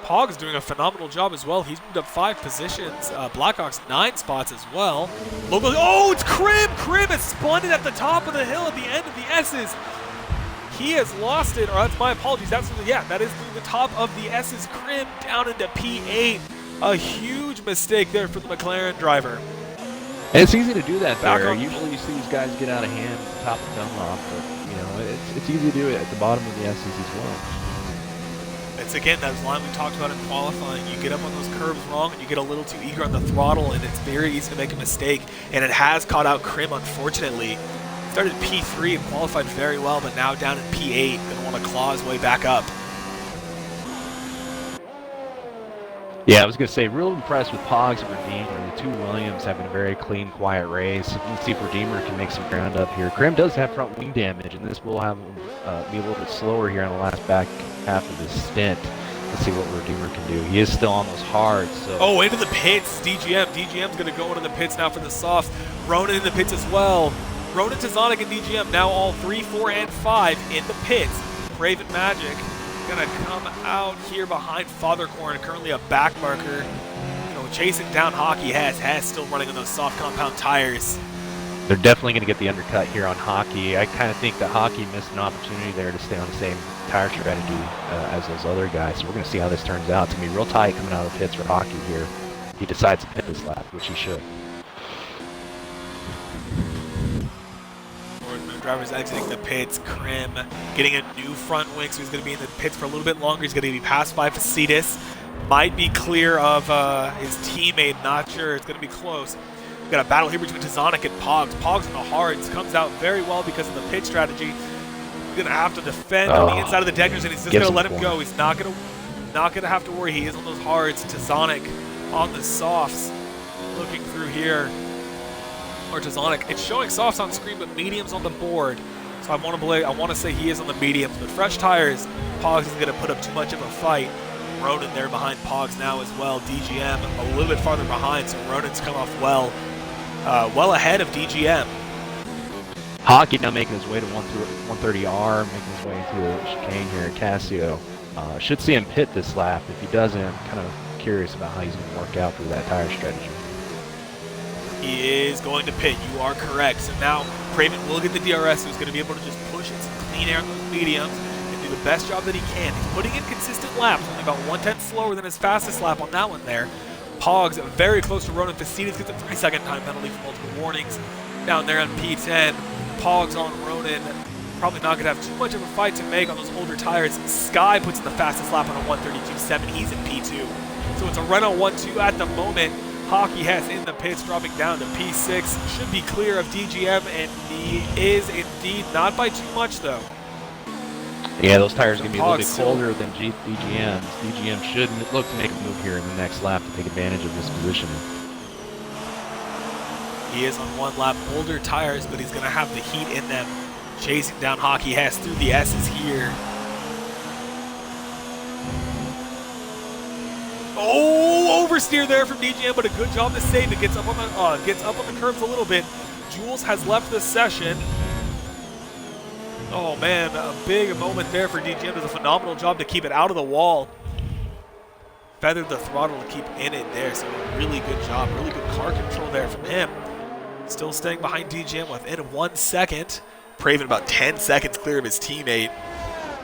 Pog's doing a phenomenal job as well. He's moved up 5 positions. Blackhawks 9 spots as well. Local, oh, it's Krim! Krim is spun it at the top of the hill at the end of the S's. He has lost it, or that's my apologies. That is through the top of the S's. Krim down into P8. A huge mistake there for the McLaren driver. And it's easy to do that there. Usually you see these guys get out of hand at the top of the Dunlop, but you know, it's easy to do it at the bottom of the S's as well. It's again that line we talked about in qualifying. You get up on those curves wrong and you get a little too eager on the throttle, and it's very easy to make a mistake. And it has caught out Krim, unfortunately. Started P3 and qualified very well, but now down in P8. Gonna want to claw his way back up. Yeah, I was going to say, real impressed with Pogs and Redeemer. The two Williams having a very clean, quiet race. Let's see if Redeemer can make some ground up here. Krim does have front wing damage, and this will have be a little bit slower here on the last back half of his stint. Let's see what Redeemer can do. He is still on those hards. So. Oh, into the pits, DGM. DGM's going to go into the pits now for the softs. Ronan in the pits as well. Ronan, Tazonic, and DGM now all 3, 4, and 5 in the pits. Raven Magic gonna come out here behind Fathercorn, currently a back marker. You know, chasing down Hockey. Has still running on those soft compound tires. They're definitely going to get the undercut here on Hockey. I kind of think that Hockey missed an opportunity there to stay on the same tire strategy as those other guys. So we're going to see how this turns out. It's going to be real tight coming out of the pits for Hockey here. He decides to pit this lap, which he should. Drivers exiting the pits. Krim getting a new front wing, so he's going to be in the pits for a little bit longer. He's going to be passed by Facetis. Might be clear of his teammate. Not sure. It's going to be close. We've got a battle here between Tazonic and Pogs. Pogs on the hards comes out very well because of the pit strategy. He's going to have to defend on the inside of the deckers, and he's just going to let him go. He's not going to have to worry. He is on those hards. Tazonic on the softs. Looking through here. Or Tazonic. It's showing softs on screen, but mediums on the board. So I want to say he is on the mediums, but fresh tires. Pogs is going to put up too much of a fight. Ronan there behind Pogs now as well. DGM a little bit farther behind, so Ronan's come off well ahead of DGM. Hockey now making his way to 130R, making his way into the chicane here at Casio. Should see him pit this lap. If he doesn't, I'm kind of curious about how he's going to work out through that tire strategy. He is going to pit. You are correct. So now Craven will get the DRS, who's going to be able to just push in some clean air on those mediums and do the best job that he can. He's putting in consistent laps, only about 1/10 slower than his fastest lap on that one there. Pogs very close to Ronan. Facetis gets a 3-second time penalty for multiple warnings. Down there on P10, Pogs on Ronan. Probably not going to have too much of a fight to make on those older tires. Sky puts in the fastest lap on a 132.7. He's in P2. So it's a run on 1-2 at the moment. Hockey has in the pits, dropping down to P6. Should be clear of DGM, and he is indeed not by too much, though. Yeah, those tires are going to be a little bit colder than DGM's. DGM should look to make a move here in the next lap to take advantage of this positioning. He is on one lap, older tires, but he's going to have the heat in them. Chasing down Hockey has through the S's here. Oh, oversteer there from DGM, but a good job to save it. Gets up on the curves a little bit. Jules has left the session. Oh man, a big moment there for DGM. Does a phenomenal job to keep it out of the wall. Feathered the throttle to keep in it there, so a really good job. Really good car control there from him. Still staying behind DGM within 1 second. Praven about 10 seconds clear of his teammate.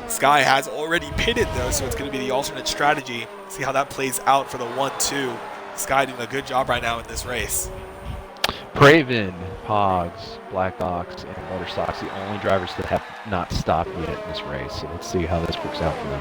Sky has already pitted though, so it's going to be the alternate strategy. See how that plays out for the 1-2. Sky doing a good job right now in this race. Craven, Pogs, Black Ox, and Motor Sox, the only drivers that have not stopped yet in this race. So let's see how this works out for them.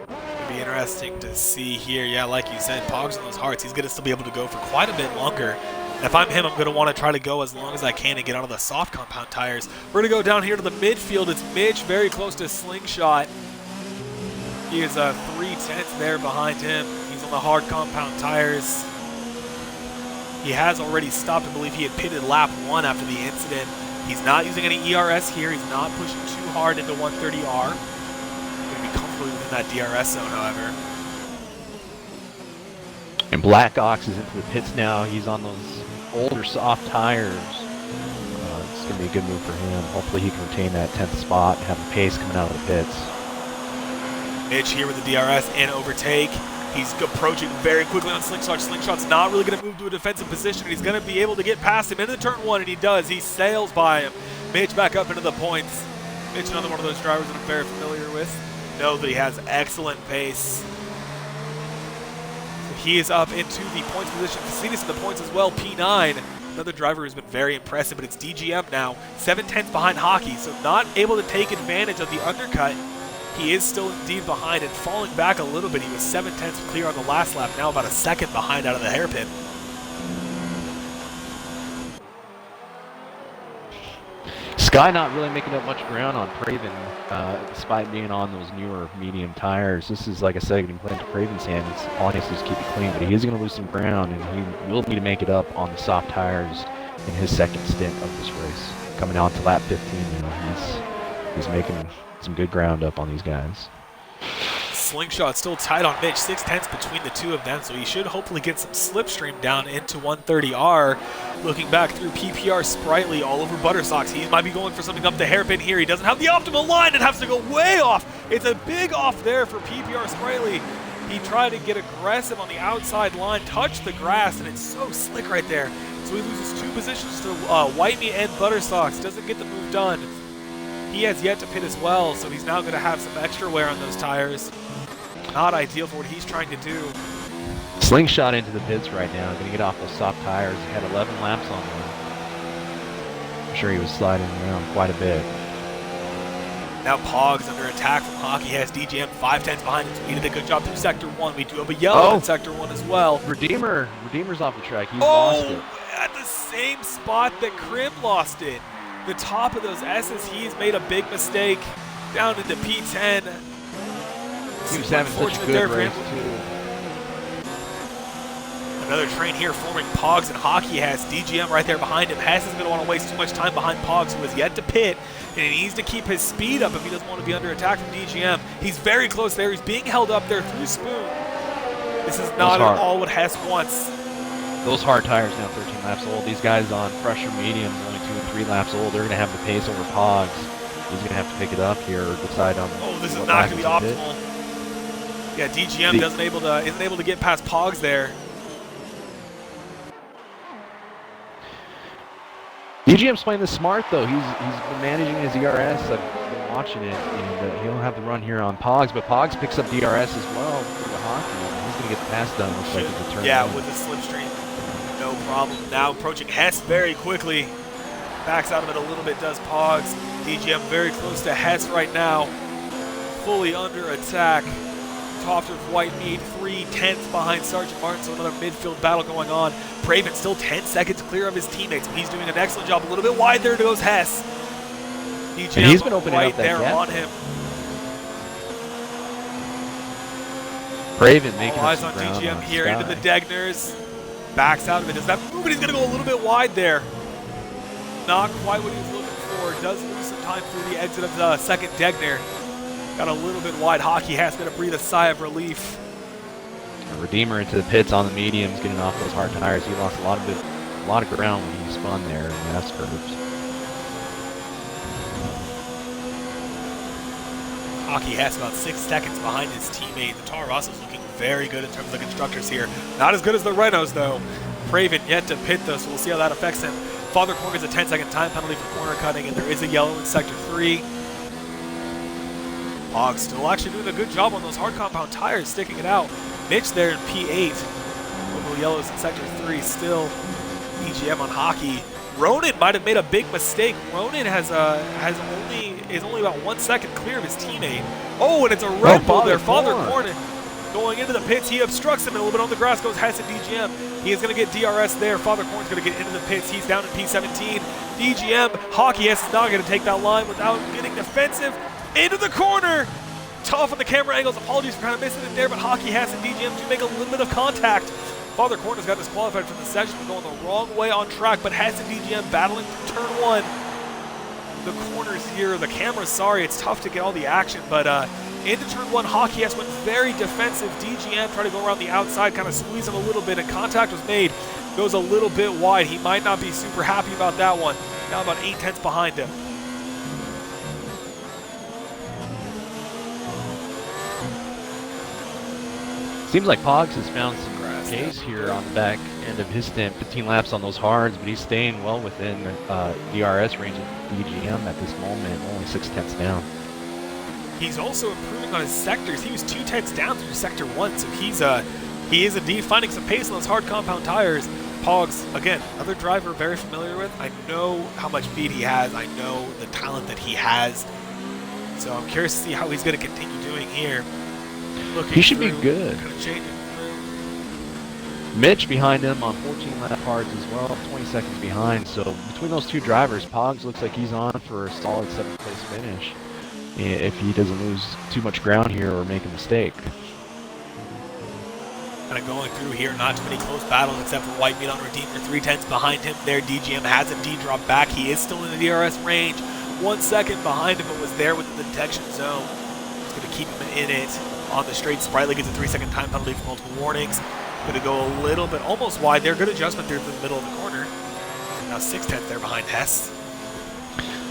It'll be interesting to see here. Yeah, like you said, Pogs on those hearts, he's going to still be able to go for quite a bit longer. And if I'm him, I'm going to want to try to go as long as I can and get onto the soft compound tires. We're going to go down here to the midfield. It's Mitch very close to Slingshot. He is 3/10 there behind him. He's on the hard compound tires. He has already stopped. I believe he had pitted lap 1 after the incident. He's not using any ERS here. He's not pushing too hard into 130R. Going to be comfortably within that DRS zone, however. And Black Ox is into the pits now. He's on those older soft tires. It's going to be a good move for him. Hopefully he can retain that 10th spot and have the pace coming out of the pits. Mitch here with the DRS and overtake. He's approaching very quickly on Slingshot. Slingshot's not really going to move to a defensive position. He's going to be able to get past him into turn 1, and he does. He sails by him. Mitch back up into the points. Mitch, another one of those drivers that I'm very familiar with. Know that he has excellent pace. So he is up into the points position. Facilitas in the points as well, P9. Another driver who's been very impressive, but it's DGM now. 7/10 behind Hockey, so not able to take advantage of the undercut. He is still indeed behind and falling back a little bit. He was 7/10 clear on the last lap, now about a second behind out of the hairpin. Sky not really making up much ground on Craven, despite being on those newer medium tires. This is, like I said, getting put into Craven's hands. All he has to do is keep it clean, but he is going to lose some ground, and he will need to make it up on the soft tires in his second stint of this race. Coming out to lap 15 now, he's making some good ground up on these guys. Slingshot still tight on Mitch, 6/10 between the two of them, so he should hopefully get some slipstream down into 130R. Looking back through PPR Sprightly all over Buttersocks. He might be going for something up the hairpin here. He doesn't have the optimal line and has to go way off. It's a big off there for PPR Sprightly. He tried to get aggressive on the outside line, touched the grass, and it's so slick right there. So he loses 2 positions to White Meat and Buttersocks. Doesn't get the move done. He has yet to pit as well, so he's now going to have some extra wear on those tires. Not ideal for what he's trying to do. Slingshot into the pits right now, going to get off those soft tires. He had 11 laps on them. I'm sure he was sliding around quite a bit. Now Pogs under attack from Hockey has DJM 5/10 behind him, so he did a good job through Sector 1. We do have a yellow in Sector 1 as well. Redeemer's off the track. He's lost it. At the same spot that Krim lost it. The top of those S's, he's made a big mistake down into P10. He was having such a good race, too. Another train here forming Pogs and Hockey has DGM right there behind him. Hess isn't going to want to waste too much time behind Pogs, who has yet to pit, and he needs to keep his speed up if he doesn't want to be under attack from DGM. He's very close there. He's being held up there through Spoon. This is not at all what Hess wants. Those hard tires now 13 laps old. These guys on fresher mediums, only 2 and 3 laps old. They're going to have the pace over Pogs. He's going to have to pick it up here or decide on. Oh, this is not going to be optimal. Yeah, DGM isn't able to get past Pogs there. DGM's playing this smart though. He's been managing his ERS. I've been watching it, and he'll have the run here on Pogs. But Pogs picks up DRS as well for the Hockey. He's going to get the pass done. Looks like it's a turn. Yeah, with the slipstream, no problem. Now approaching Hess very quickly. Backs out of it a little bit. Does Pogs. DGM very close to Hess right now. Fully under attack. Topped with White Meat, 3/10 behind Sergeant Martin, so another midfield battle going on. Praven still 10 seconds clear of his teammates, but he's doing an excellent job. A little bit wide there goes Hess. And he's been opening right up that there gap on him. Praven making all eyes on DGM here into the Degners. Backs out of it. Does that move? He's going to go a little bit wide there. Not quite what he was looking for. Does lose some time through the exit of the second Degner. Got a little bit wide. Hockey has got to breathe a sigh of relief. Redeemer into the pits on the mediums, getting off those hard tires. He lost a lot of ground when he spun there in the S curves. Hockey has about 6 seconds behind his teammate. The Toro Rosso's looking very good in terms of the constructors here. Not as good as the Renos though. Praven yet to pit though, so we'll see how that affects him. Father Corn gets a 10-second time penalty for corner cutting, and there is a yellow in Sector 3. Pogs still actually doing a good job on those hard compound tires, sticking it out. Mitch there in P8. Little yellows in Sector 3 still DGM on Hockey. Ronan might have made a big mistake. Ronan is only about 1 second clear of his teammate. Oh, and it's a Red Bull there. Father Corn going into the pits. He obstructs him, and a little bit on the grass goes Hess and DGM. He is going to get DRS there. Father Corn's going to get into the pits. He's down in P17. DGM, Hockey Hess is not going to take that line without getting defensive. Into the corner. Tough on the camera angles. Apologies for kind of missing it there, but Hockey Hess and DGM do make a little bit of contact. Father Corn has got disqualified from the session for going the wrong way on track, but Hess and DGM battling through turn 1. The corners here, the camera's sorry, it's tough to get all the action, but into turn 1, Hockey Hess went very defensive. DGM tried to go around the outside, kind of squeeze him a little bit, and contact was made. Goes a little bit wide. He might not be super happy about that one. Now about 8 tenths behind him. Seems like Pogs has found some pace here on the back end of his stint. 15 laps on those hards, but he's staying well within DRS range of DGM at this moment, only 6 tenths down. He's also improving on his sectors. He was 2 tenths down through sector 1, so he is indeed finding some pace on those hard compound tires. Pogs, again, another driver very familiar with. I know how much speed he has. I know the talent that he has. So I'm curious to see how he's going to continue doing here. He should be good. Mitch behind him on 14 lap hards as well, 20 seconds behind. So between those two drivers, Pogs looks like he's on for a solid 7th place finish if he doesn't lose too much ground here or make a mistake. Kind of going through here, not too many close battles except for White Meat on Redeemer. 3 tenths behind him there. DGM has a D-drop back. He is still in the DRS range. 1 second behind him, but was there within the detection zone. He's going to keep him in it on the straight. Sprightly gets a 3-second time penalty for multiple warnings. Going to go a little bit almost wide there. Good adjustment there to the middle of the corner. Now 6 tenths there behind Hess.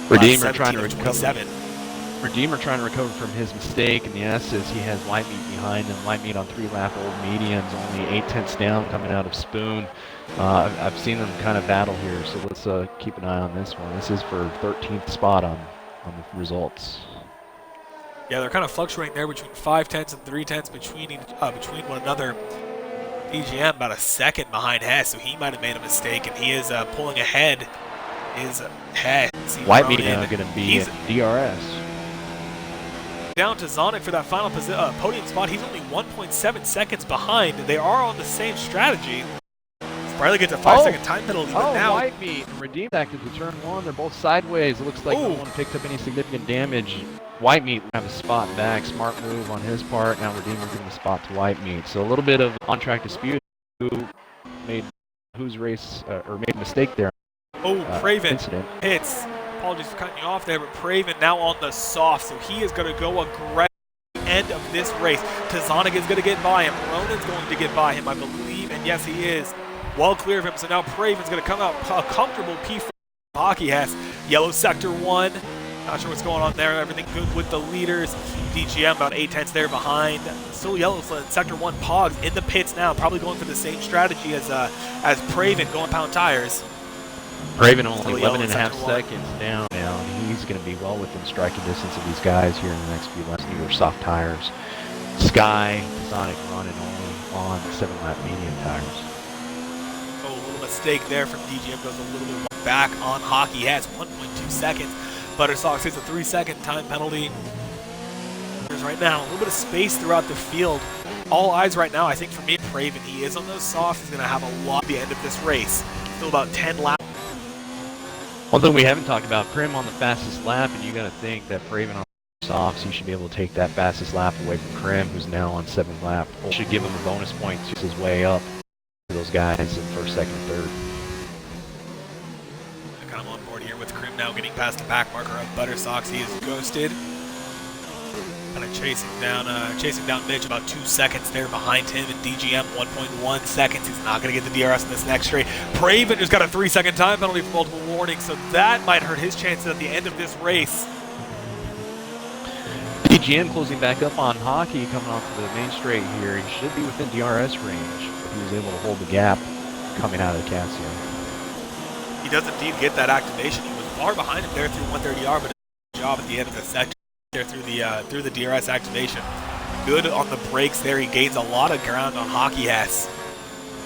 Redeemer trying to recover. Redeemer trying to recover from his mistake, and the S is he has White Meat behind him. White Meat on 3-lap old mediums, only 8 tenths down coming out of Spoon. I've seen them kind of battle here, so let's keep an eye on this one. This is for 13th spot on the results. Yeah, they're kind of fluctuating there between 5 tenths and 3 tenths between one another. DGM about a second behind Hess, so he might have made a mistake, and he is pulling ahead. Hess. White Meat now going to be at DRS. Down to Zonic for that final podium spot. He's only 1.7 seconds behind. They are on the same strategy. Sprightly gets a 5-second time penalty, but now White Meat and Redeemer back into turn 1. They're both sideways. It looks like no one picked up any significant damage. White Meat have a spot back. Smart move on his part. Now Redeemer giving the spot to White Meat. So a little bit of on-track dispute. Who made whose race or made a mistake there? Craven incident. hits. Apologies for cutting you off there, but Praven now on the soft, so he is going to go aggressive at the end of this race. Tazonic is going to get by him. Ronan's going to get by him, I believe, and yes, he is. Well clear of him, so now Praven's going to come out a comfortable P4. Hockey has yellow sector 1. Not sure what's going on there. Everything good with the leaders. DGM about 8 tenths there behind. Still yellow in sector 1. Pogs in the pits now, probably going for the same strategy as Praven going pound tires. Praven only 11.5 seconds down now, and he's going to be well within striking distance of these guys here in the next few laps. These are soft tires. Sky, Sonic running only on 7-lap medium tires. Oh, a little mistake there from DGM. Goes a little bit back on Hockey. Has 1.2 seconds. Buttersocks hits a 3-second time penalty. There's right now a little bit of space throughout the field. All eyes right now, I think for me, Praven, he is on those softs. He's going to have a lot at the end of this race. Still about 10 laps. One thing we haven't talked about, Prim on the fastest lap, and you got to think that Praven on softs, he should be able to take that fastest lap away from Prim, who's now on 7th lap. Should give him a bonus point to his way up to those guys in first, second, third. Kind of on board here with Krim now getting past the back marker of Buttersocks. He is ghosted. Kind of chasing down Mitch, about 2 seconds there behind him, and DGM 1.1 seconds. He's not going to get the DRS in this next straight. Praven just got a 3-second time penalty for multiple warnings, so that might hurt his chances at the end of this race. DGM closing back up on Hockey, coming off the main straight here. He should be within DRS range if he was able to hold the gap coming out of the Casio. He does indeed get that activation. He was far behind him there through 130R, but a job at the end of the sector there through the DRS activation. Good on the brakes there. He gains a lot of ground on Hockey Hess.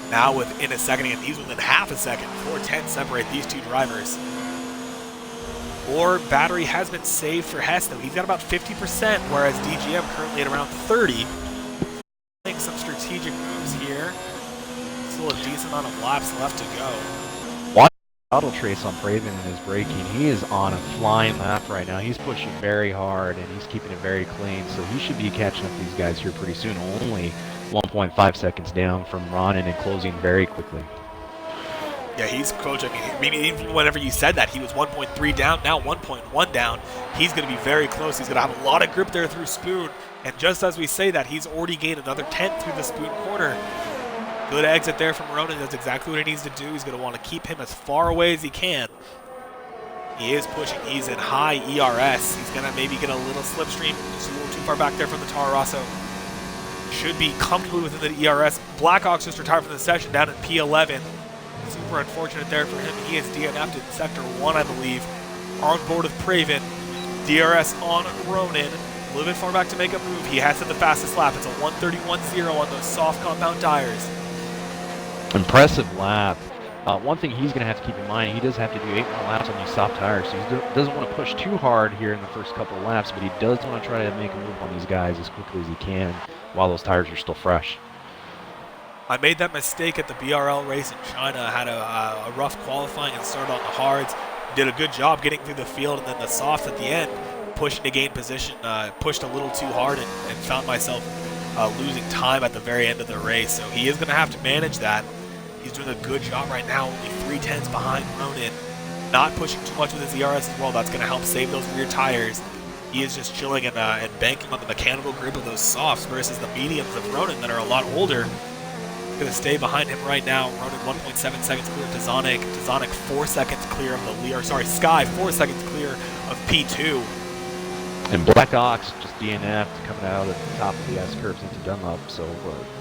Now within a second, and he's within half a second. 4 tenths separate these two drivers. Or battery has been saved for Hess, though. He's got about 50%, whereas DGM currently at around 30. Making some strategic moves here. Still a decent amount of laps left to go. Watch auto trace on Praven in his braking. He is on a flying lap right now. He's pushing very hard and he's keeping it very clean. So he should be catching up these guys here pretty soon. Only 1.5 seconds down from Ronan and closing very quickly. Yeah, he's coaching. I mean, even whenever you said that, he was 1.3 down, now 1.1 down. He's going to be very close. He's going to have a lot of grip there through Spoon. And just as we say that, he's already gained another 10th through the Spoon corner. Good exit there from Ronan. That's exactly what he needs to do. He's going to want to keep him as far away as he can. He is pushing. He's in high ERS. He's going to maybe get a little slipstream. Just a little too far back there from the Toro Rosso. Should be comfortably within the ERS. Blackhawks just retired from the session down in P11. Super unfortunate there for him. He is DNF'd in Sector 1, I believe. On board with Praven. DRS on Ronan. A little bit far back to make a move. He has set the fastest lap. It's a 1:31.0 on those soft compound tires. Impressive lap. One thing he's going to have to keep in mind, he does have to do 8 more laps on these soft tires, so he doesn't want to push too hard here in the first couple of laps, but he does want to try to make a move on these guys as quickly as he can while those tires are still fresh. I made that mistake at the BRL race in China. I had a rough qualifying and started on the hards. Did a good job getting through the field, and then the softs at the end, pushing to gain position, pushed a little too hard and found myself losing time at the very end of the race. So he is going to have to manage that. He's doing a good job right now, only 3 tenths behind Ronan. Not pushing too much with his ERS as well. That's going to help save those rear tires. He is just chilling and banking on the mechanical grip of those softs versus the mediums of Ronan that are a lot older. Going to stay behind him right now. Ronan 1.7 seconds clear to Zonic. Zonic 4 seconds clear of the lead. Sorry, Sky 4 seconds clear of P2. And Black Ox just DNF'd coming out at the top of the S-curves into Dunlop, so I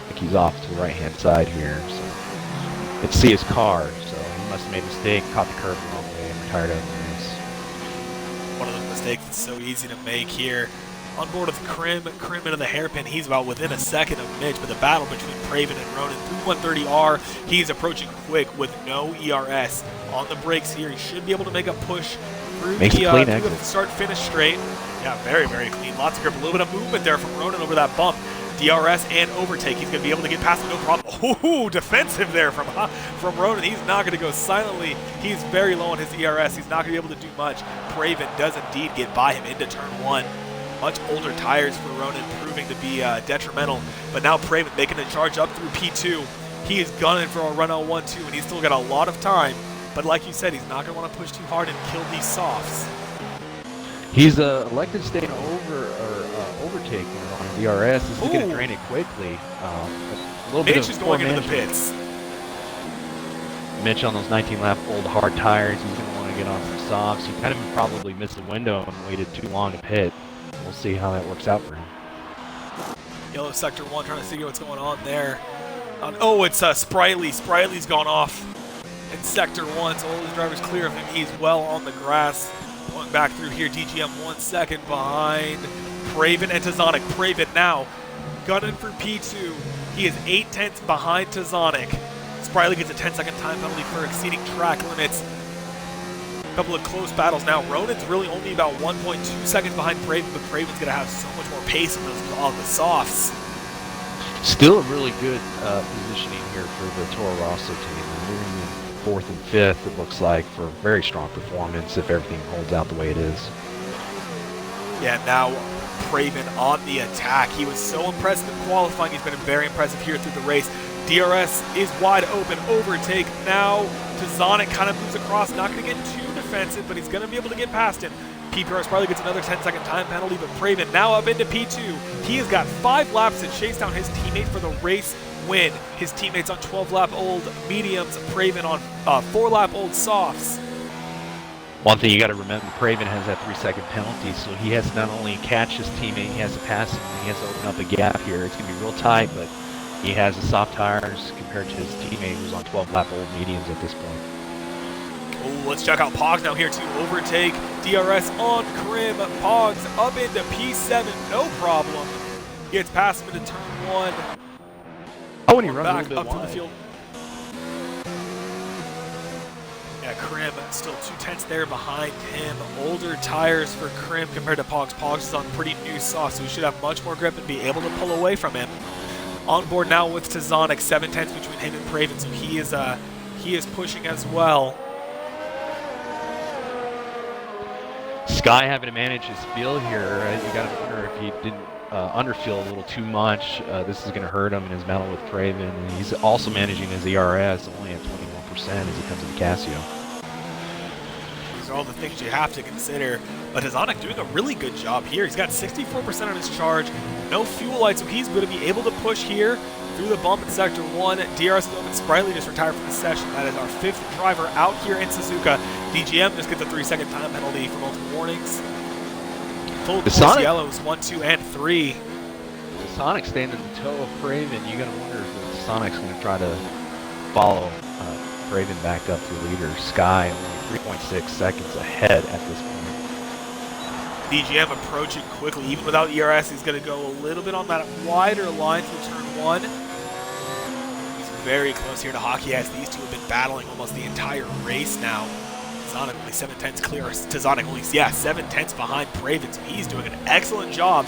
think he's off to the right-hand side here. So let's see his car, so he must have made a mistake, caught the curve the wrong way, and retired out of the race. One of those mistakes that's so easy to make here. On board with Krim into the hairpin. He's about within a second of Mitch, but the battle between Praven and Ronan through 130R. He's approaching quick with no ERS. On the brakes here, he should be able to make a push through the start-finish straight. Yeah, very, very clean. Lots of grip. A little bit of movement there from Ronan over that bump. DRS and overtake. He's going to be able to get past him, no problem. Ooh, defensive there from Ronan. He's not going to go silently. He's very low on his ERS. He's not going to be able to do much. Praven does indeed get by him into turn 1. Much older tires for Ronan, proving to be detrimental. But now Praven making the charge up through P2. He is gunning for a run on 1-2, and he's still got a lot of time. But like you said, he's not going to want to push too hard and kill these softs. He's elected staying overtaking on his DRS. This is going to drain it quickly. A little bit is going into the pits. Mitch on those 19-lap old hard tires. He's going to want to get on some softs. He kind of probably missed the window and waited too long to pit. We'll see how that works out for him. Yellow Sector 1 trying to see what's going on there. Oh, it's Spriley. Spriley's gone off in Sector 1, so all his drivers clear of him. He's well on the grass. Going back through here, DGM 1 second behind Praven and Tazonic. Praven now gunning for P2. He is 8 tenths behind Tazonic. Spriley gets a 10-second time penalty for exceeding track limits. Couple of close battles now. Ronan's really only about 1.2 seconds behind Praven, but Praven's going to have so much more pace on the softs. Still a really good positioning here for the Toro Rosso team. They're moving in 4th and 5th, it looks like, for a very strong performance if everything holds out the way it is. Yeah, now Praven on the attack. He was so impressive in qualifying. He's been very impressive here through the race. DRS is wide open. Overtake now. Tazonic kind of moves across. Not going to get too defensive, but he's going to be able to get past him. PPR probably gets another 10-second time penalty, but Praven now up into P2. He has got 5 laps to chase down his teammate for the race win. His teammates on 12-lap old mediums. Praven on 4-lap old softs. One thing you got to remember, Praven has that 3-second penalty, so he has to not only catch his teammate, he has to pass him, he has to open up a gap here. It's going to be real tight, but he has the soft tires compared to his teammate who's on 12-lap old mediums at this point. Oh, let's check out Pogs now here to overtake. DRS on Krim. Pogs up into P7, no problem. Gets past him into turn 1. Oh, and he runs a little bit up wide. to the field. Yeah, Krim still 2/10 there behind him. Older tires for Krim compared to Pogs. Pogs is on pretty new soft, so he should have much more grip and be able to pull away from him. On board now with Tazonic, 7/10 between him and Praven, so he is pushing as well. Sky having to manage his feel here. You got to wonder if he didn't underfeel a little too much. This is going to hurt him in his battle with Praven. And he's also managing his ERS only at 21% as he comes to the Casio. These are all the things you have to consider. But Tazonic doing a really good job here. He's got 64% on his charge, no fuel light, so he's going to be able to push here through the bump in Sector 1. DRS and Sprightly just retired from the session. That is our 5th driver out here in Suzuka. DGM just gets a 3-second time penalty for multiple warnings. Full course yellows 1, 2, and 3. The Sonic staying in the toe of Praven. You got to wonder if the Sonic's going to try to follow Praven back up to the leader. Sky only 3.6 seconds ahead at this point. DGM approaching quickly. Even without ERS, he's going to go a little bit on that wider line through turn 1. He's very close here to Hockey as these two have been battling almost the entire race now. Tazonic only 7/10 clear. Tazonic only, 7/10 behind Praven, so he's doing an excellent job.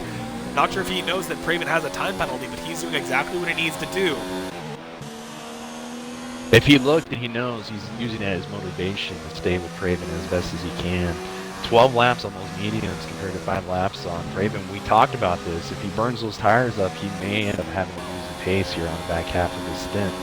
Not sure if he knows that Praven has a time penalty, but he's doing exactly what he needs to do. If he looked and he knows, he's using it as motivation to stay with Praven as best as he can. 12 laps on those mediums compared to 5 laps on Praven. We talked about this. If he burns those tires up, he may end up having to lose the pace here on the back half of his stint.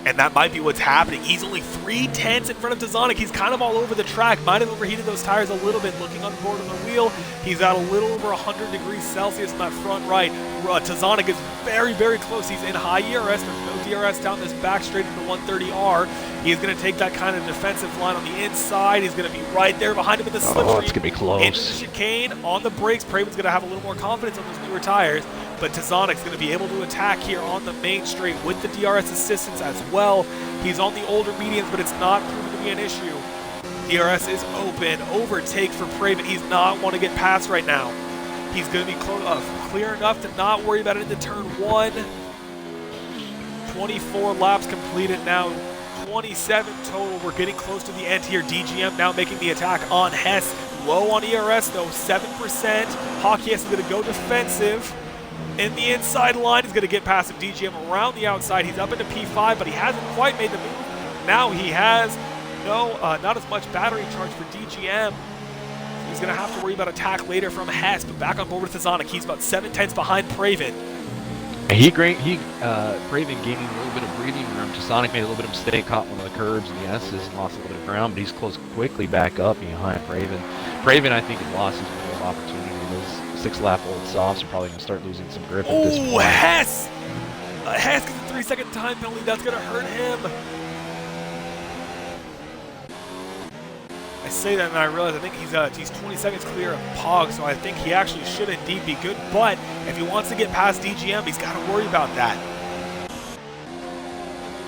And that might be what's happening. He's only 3/10 in front of Tazonic. He's kind of all over the track. Might have overheated those tires a little bit. Looking on board on the wheel, he's at a little over 100 degrees Celsius on that front right. Tazonic is very, very close. He's in high ERS. There's no DRS down this back straight into 130R. He is going to take that kind of defensive line on the inside. He's going to be right there behind him in the slipstream. Oh, it's going to be close. Into the chicane, on the brakes. Praven's going to have a little more confidence on those newer tires. But Tazonic's going to be able to attack here on the main straight with the DRS assistance as well. He's on the older mediums, but it's not proven to be an issue. DRS is open. Overtake for Praven. He's not want to get past right now. He's going to be clear enough to not worry about it into turn 1. 24 laps completed now. 27 total. We're getting close to the end here. DGM now making the attack on Hess. Low on ERS though, 7%. Hockey is going to go defensive. In the inside line, he's going to get past him. DGM around the outside. He's up into P5, but he hasn't quite made the move. Now he has not as much battery charge for DGM. So he's going to have to worry about attack later from Hess, but back on board with Tazonic. He's about 7/10 behind Praven. Praven gaining a little bit of breathing room. Tazonic made a little bit of mistake, caught one of the curbs and the S's and lost a little bit of ground, but he's close quickly back up behind Praven. Praven, I think, has lost his window of opportunity. Those 6-lap old softs are probably going to start losing some grip at this point. Oh, Hess! Hess gets a 3-second time penalty. That's going to hurt him. I say that and I realize I think he's 20 seconds clear of Pog, so I think he actually should indeed be good. But if he wants to get past DGM, he's got to worry about that.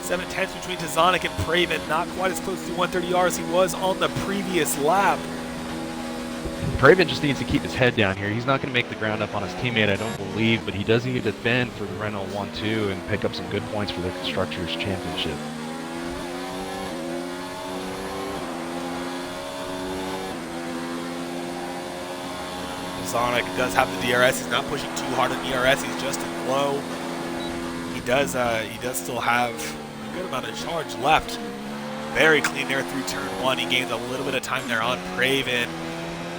7/10 between Tazonic and Praven. Not quite as close to 130R as he was on the previous lap. Praven just needs to keep his head down here. He's not going to make the ground up on his teammate, I don't believe, but he does need to defend for the Renault 1-2 and pick up some good points for the Constructors' Championship. Tazonic does have the DRS. He's not pushing too hard on DRS. He's just in low. He does still have a good amount of charge left. Very clean there through turn 1. He gains a little bit of time there on Praven.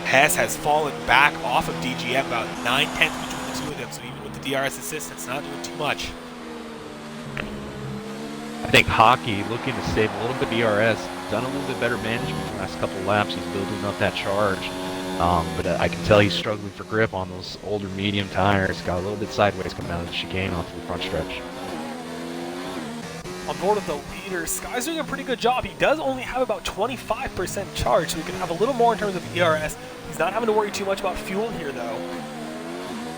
Hess has fallen back off of DGM about 9/10 between the two of them, so even with the DRS assistance, not doing too much. I think Hockey, looking to save a little bit of DRS, done a little bit better management the last couple of laps. He's building up that charge, but I can tell he's struggling for grip on those older medium tires. Got a little bit sideways coming out of the chicane onto the front stretch. On board of the leader, Sky's doing a pretty good job. He does only have about 25% charge, so he can have a little more in terms of ERS. He's not having to worry too much about fuel here, though.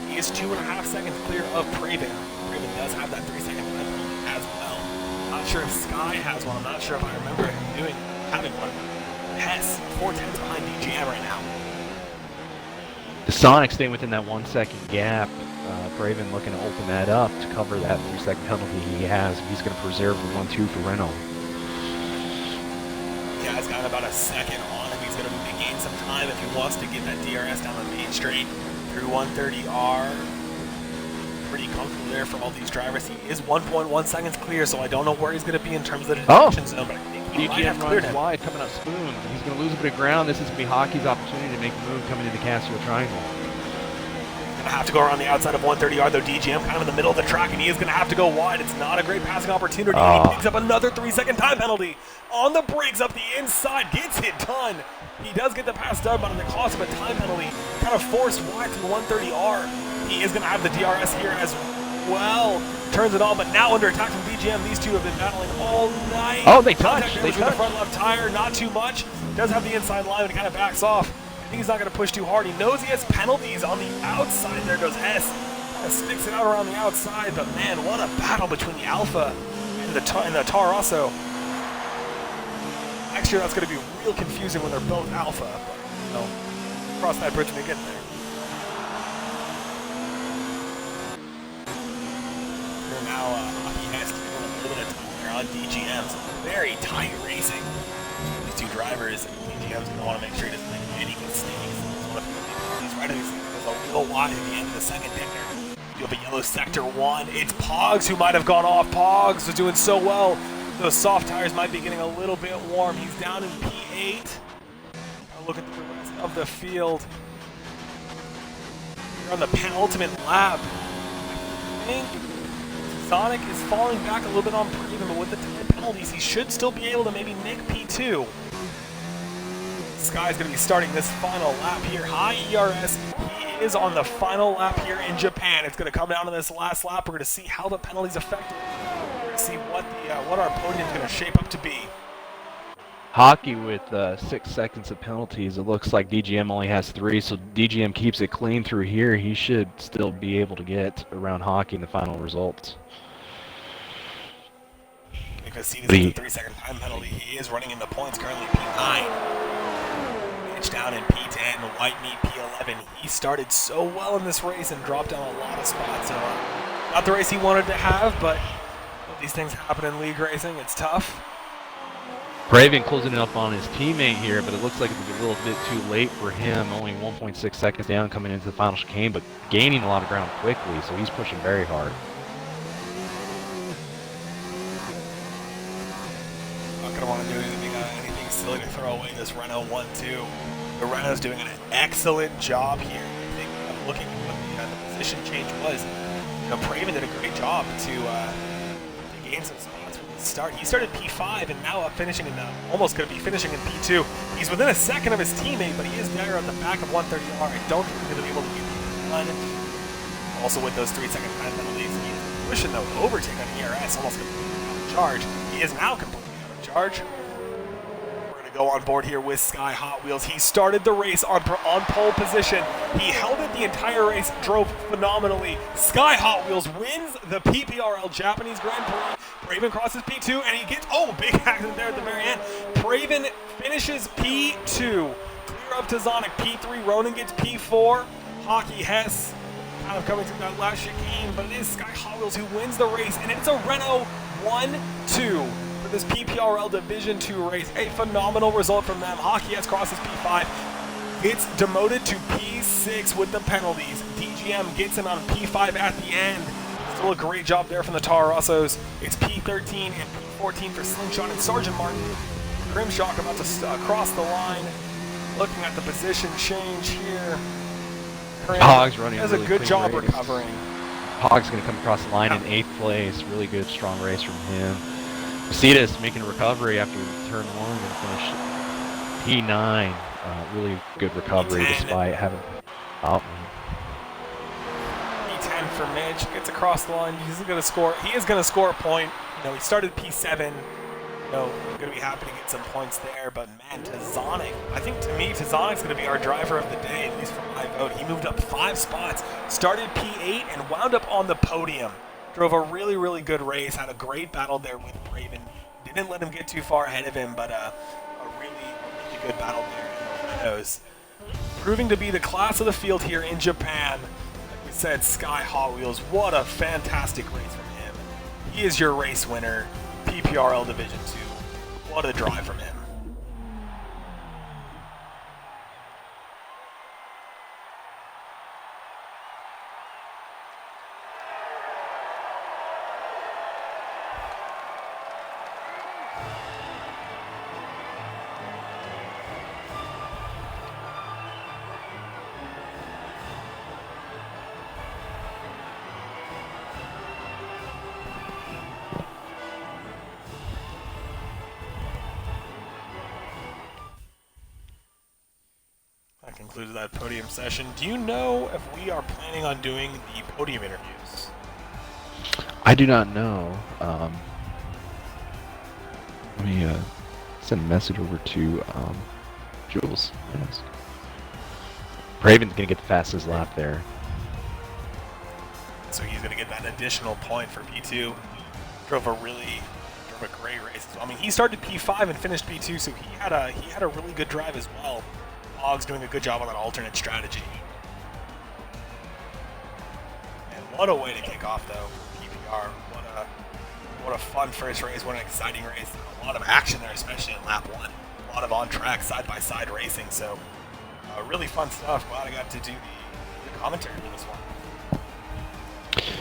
He is 2.5 seconds clear of Praven. Praven does have that 3-second penalty as well. Not sure if Sky has one. I'm not sure if I remember him having one. Hess, 4/10 behind DGM right now. The Sonic staying within that 1-second gap. Praven looking to open that up to cover that 3-second penalty he has. He's going to preserve the 1-2 for Renault. second on him. He's going to gain some time if he wants to get that DRS down the main straight through 130R. Pretty comfortable there for all these drivers. He is 1.1 seconds clear, so I don't know where he's going to be in terms of the detection zone, but I think he might have cleared him. Wide coming up Spoon. He's going to lose a bit of ground. This is going to be Hockey's opportunity to make a move coming into Casio Triangle. Going to have to go around the outside of 130R, though. DGM kind of in the middle of the track, and he is going to have to go wide. It's not a great passing opportunity. He picks up another 3-second time penalty on the brakes up the inside. Gets it done. He does get the pass done, but on the cost of a time penalty, kind of forced wide through 130R. He is going to have the DRS here as well. Turns it on, but now under attack from DGM. These two have been battling all night. Oh, they touched. They touched. The front left tire, not too much. Does have the inside line, but he kind of backs off. I think he's not going to push too hard. He knows he has penalties on the outside. There goes Hess. Sticks it out around the outside, but man, what a battle between the Alpha and the Tarasso. Next year, that's going to be real confusing when they're both Alpha. But, you know, cross that bridge when we get there. Here now, Hockey has to put a little bit of time there on DGM. So very tight racing. These two drivers, DGM's going to want to make sure he doesn't make any mistakes. He's right at his a little wide at the end of the second there. You have a yellow sector 1. It's Pogs who might have gone off. Pogs was doing so well. Those soft tires might be getting a little bit warm. He's down in P8. I'll look at the rest of the field. We're on the penultimate lap. I think Sonic is falling back a little bit on Praven, but with the time penalties, he should still be able to maybe nick P2. Sky's going to be starting this final lap here. High ERS. He is on the final lap here in Japan. It's going to come down to this last lap. We're going to see how the penalties affect it. We're going to see what our podium is going to shape up to be. Hockey with 6 seconds of penalties. It looks like DGM only has 3, so DGM keeps it clean through here. He should still be able to get around Hockey in the final results. Because he has a 3-second time penalty. He is running in the points currently P9. Down in P10, White Meat P11. He started so well in this race and dropped down a lot of spots. So not the race he wanted to have, but these things happen in league racing. It's tough. Praven closing it up on his teammate here, but it looks like it's a little bit too late for him. Only 1.6 seconds down coming into the final chicane, but gaining a lot of ground quickly, so he's pushing very hard. Not going to want to do anything silly to throw away this Renault 1-2. The Renault's doing an excellent job here. I think looking at what the position change was, you know, Praven did a great job to gain some spots from the start. He started P5 and now finishing in almost going to be finishing in P2. He's within a second of his teammate, but he is there on the back of 130R. I don't think he's going to be able to get P1. Also with those 3-second time penalties, he's pushing the overtake on ERS, almost completely out of charge. He is now completely out of charge. Go on board here with Sky Hot Wheels. He started the race on pole position. He held it the entire race, drove phenomenally. Sky Hot Wheels wins the PPRL Japanese Grand Prix. Praven crosses P2 and he gets, big accident there at the very end. Praven finishes P2. Clear up to Zonic. P3, Ronan gets P4. Hockey Hess kind of coming through that last chicane, but it is Sky Hot Wheels who wins the race, and it's a Renault 1-2. This PPRL Division 2 race. A phenomenal result from them. Hockey has crosses P5. It's demoted to P6 with the penalties. DGM gets him on P5 at the end. Still a great job there from the Tarassos. It's P13 and P14 for Slingshot and Sergeant Martin. Grimshock about to cross the line. Looking at the position change here. Hogs running does really a good job race. recovering. Hog's going to come across the line in 8th place. Really good, strong race from him. Cetus making a recovery after turn 1 and finish P9. Really good recovery P10. despite having out. P10 for Mitch gets across the line. He's going to score. He is going to score a point. You know, he started P7. You know, going to be happy to get some points there. But man, Tazonic. I think to me, Tazonic's going to be our driver of the day, at least for my vote. He moved up 5 spots, started P8, and wound up on the podium. Drove a really, really good race, had a great battle there with Praven. Didn't let him get too far ahead of him, but a really, really good battle there in the Renaults. Proving to be the class of the field here in Japan. Like we said, Sky Hot Wheels, what a fantastic race from him. He is your race winner, PPRL Division 2. What a drive from him. concluded that podium session. Do you know if we are planning on doing the podium interviews? I do not know. Let me send a message over to Jules. Yes. Raven's gonna get the fastest lap there. So he's going to get that additional point for P2. Drove a great race. I mean, he started P5 and finished P2, so he had a really good drive as well. Og's doing a good job on that alternate strategy. And what a way to kick off, though, for PPR. What a fun first race. What an exciting race. A lot of action there, especially in lap 1. A lot of on-track, side-by-side racing. So really fun stuff. Glad I got to do the commentary for this one.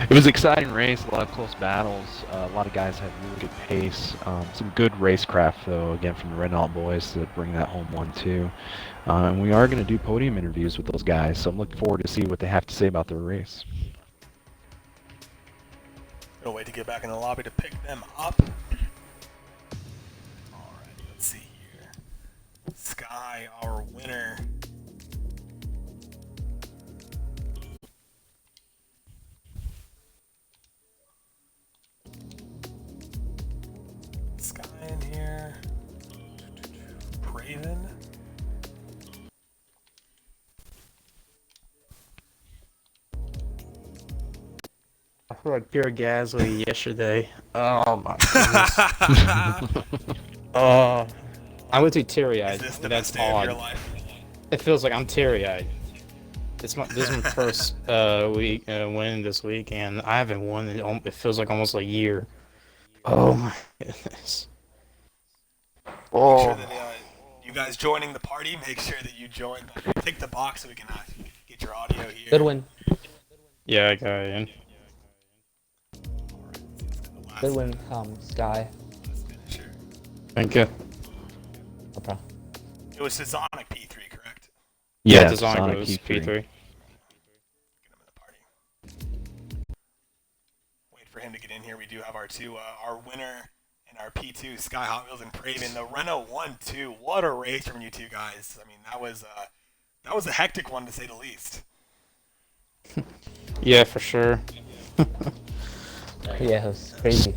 It was an exciting race, a lot of close battles. A lot of guys had really good pace. Some good racecraft, though, again, from the Renault boys to bring that home 1-2. And we are going to do podium interviews with those guys, so I'm looking forward to see what they have to say about their race. Gonna wait to get back in the lobby to pick them up. Alrighty, let's see here. Sky, our winner. Sky in here. Craven. I feel like pure Gasly yesterday. Oh my goodness. I went to teary-eyed. Is this the That's best day of your odd. life? It feels like I'm teary-eyed. This is my first week win this week, and I haven't won in it feels like almost a year. Oh my goodness. Make sure Oh, that you guys joining the party, make sure that you join. Tick the box so we can get your audio here. Good win. yeah, I got it in. Good win, Sky. Last finisher. Thank you. No problem. It was Sonic P3, correct? Yeah, Yeah, the Sonic Sonic was P3. P3. Get him in the party. Wait for him to get in here. We do have our winner and our P2, Sky Hot Wheels and Praven. The Renault 1-2. What a race from you two guys. I mean, that was a hectic one to say the least. Yeah, for sure. Yeah, it was crazy.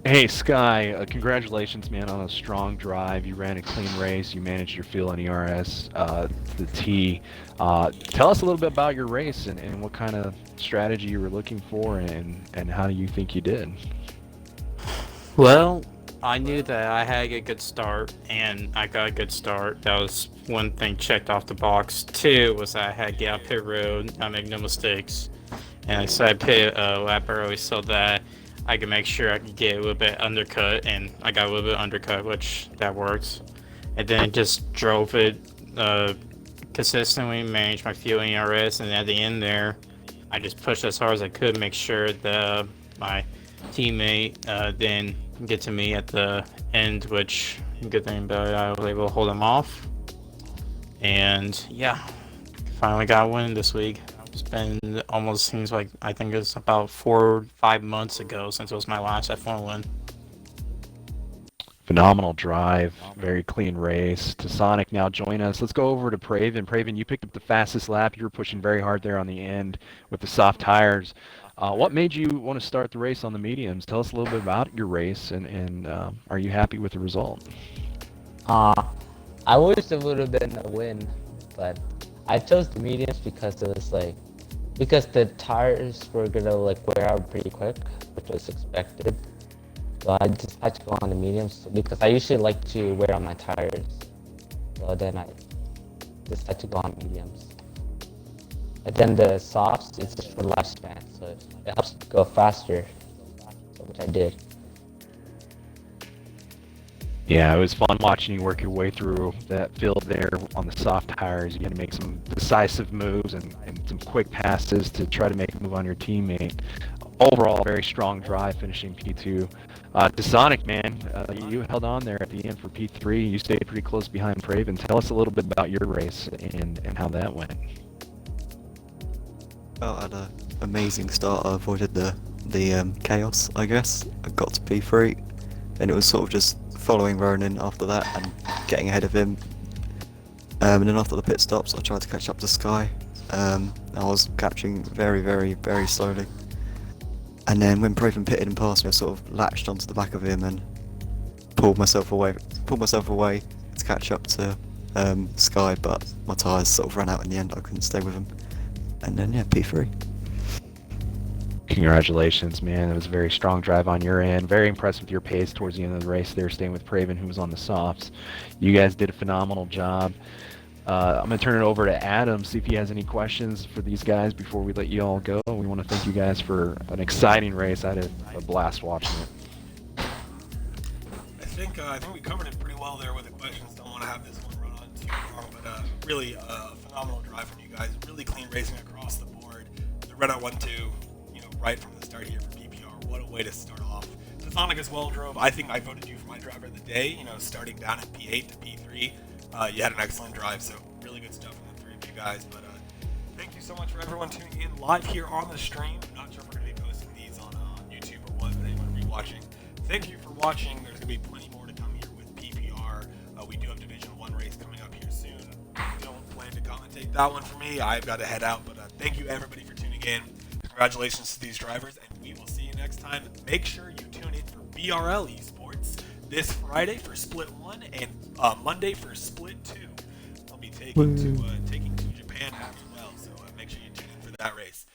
Hey, Sky, congratulations, man, on a strong drive. You ran a clean race. You managed your fuel on ERS to the T. Tell us a little bit about your race and what kind of strategy you were looking for and how do you think you did? Well, I knew that I had a good start, and I got a good start. That was one thing checked off the box. Two was that I had to get out pit road, not make no mistakes. And I decided to pit lap early so that I could make sure I could get a little bit undercut, and I got a little bit undercut, which that works. And then just drove it consistently, managed my fuel in ERS, and at the end there, I just pushed as hard as I could, make sure that my teammate didn't get to me at the end, which good thing about it, I was able to hold him off. And yeah, finally got a win this week. It's been almost seems like I think it's about 4 or 5 months ago since it was my last F1 win. Phenomenal drive, very clean race. To Sonic now join us. Let's go over to Praven. Praven, you picked up the fastest lap. You were pushing very hard there on the end with the soft tires. What made you want to start the race on the mediums? Tell us a little bit about your race and are you happy with the result? I wish it would have been a win, but I chose the mediums because it was because the tires were gonna wear out pretty quick, which was expected. So I just had to go on the mediums because I usually like to wear on my tires. So then I just had to go on mediums. And then the softs, it's just for lifespan, so it helps go faster, which I did. Yeah, it was fun watching you work your way through that field there on the soft tires. You had to make some decisive moves and some quick passes to try to make a move on your teammate. Overall, very strong drive, finishing P2. To Sonic, man, you held on there at the end for P3. You stayed pretty close behind Praven. Tell us a little bit about your race and how that went. Well, I had an amazing start. I avoided the chaos, I guess. I got to P3, and it was sort of just following Ronan after that and getting ahead of him. And then after the pit stops, I tried to catch up to Sky. I was catching very slowly. And then when Proven pitted and passed me, I sort of latched onto the back of him and pulled myself away to catch up to Sky, but my tyres sort of ran out in the end. I couldn't stay with him. And then yeah, P3. Congratulations, man. It was a very strong drive on your end. Very impressed with your pace towards the end of the race there, staying with Praven, who was on the softs. You guys did a phenomenal job. I'm going to turn it over to Adam, see if he has any questions for these guys before we let you all go. We want to thank you guys for an exciting race. I had a blast watching it. I think we covered it pretty well there with the questions. Don't want to have this one run on too long, but really a phenomenal drive from you guys. Really clean racing across the board. The red out 1-2, right from the start here for PPR. What a way to start off. Sonic as well drove. I think I voted you for my driver of the day. Starting down in P8 to P3. You had an excellent drive, so really good stuff from the three of you guys. But thank you so much for everyone tuning in live here on the stream. I'm not sure if we're going to be posting these on YouTube or what, but anyone rewatching, thank you for watching. There's going to be plenty more to come here with PPR. We do have Division 1 race coming up here soon. Don't plan to commentate that one for me. I've got to head out, but thank you everybody for tuning in. Congratulations to these drivers, and we will see you next time. Make sure you tune in for BRL Esports this Friday for Split 1 and Monday for Split 2. I'll be taking to Japan as well, so make sure you tune in for that race.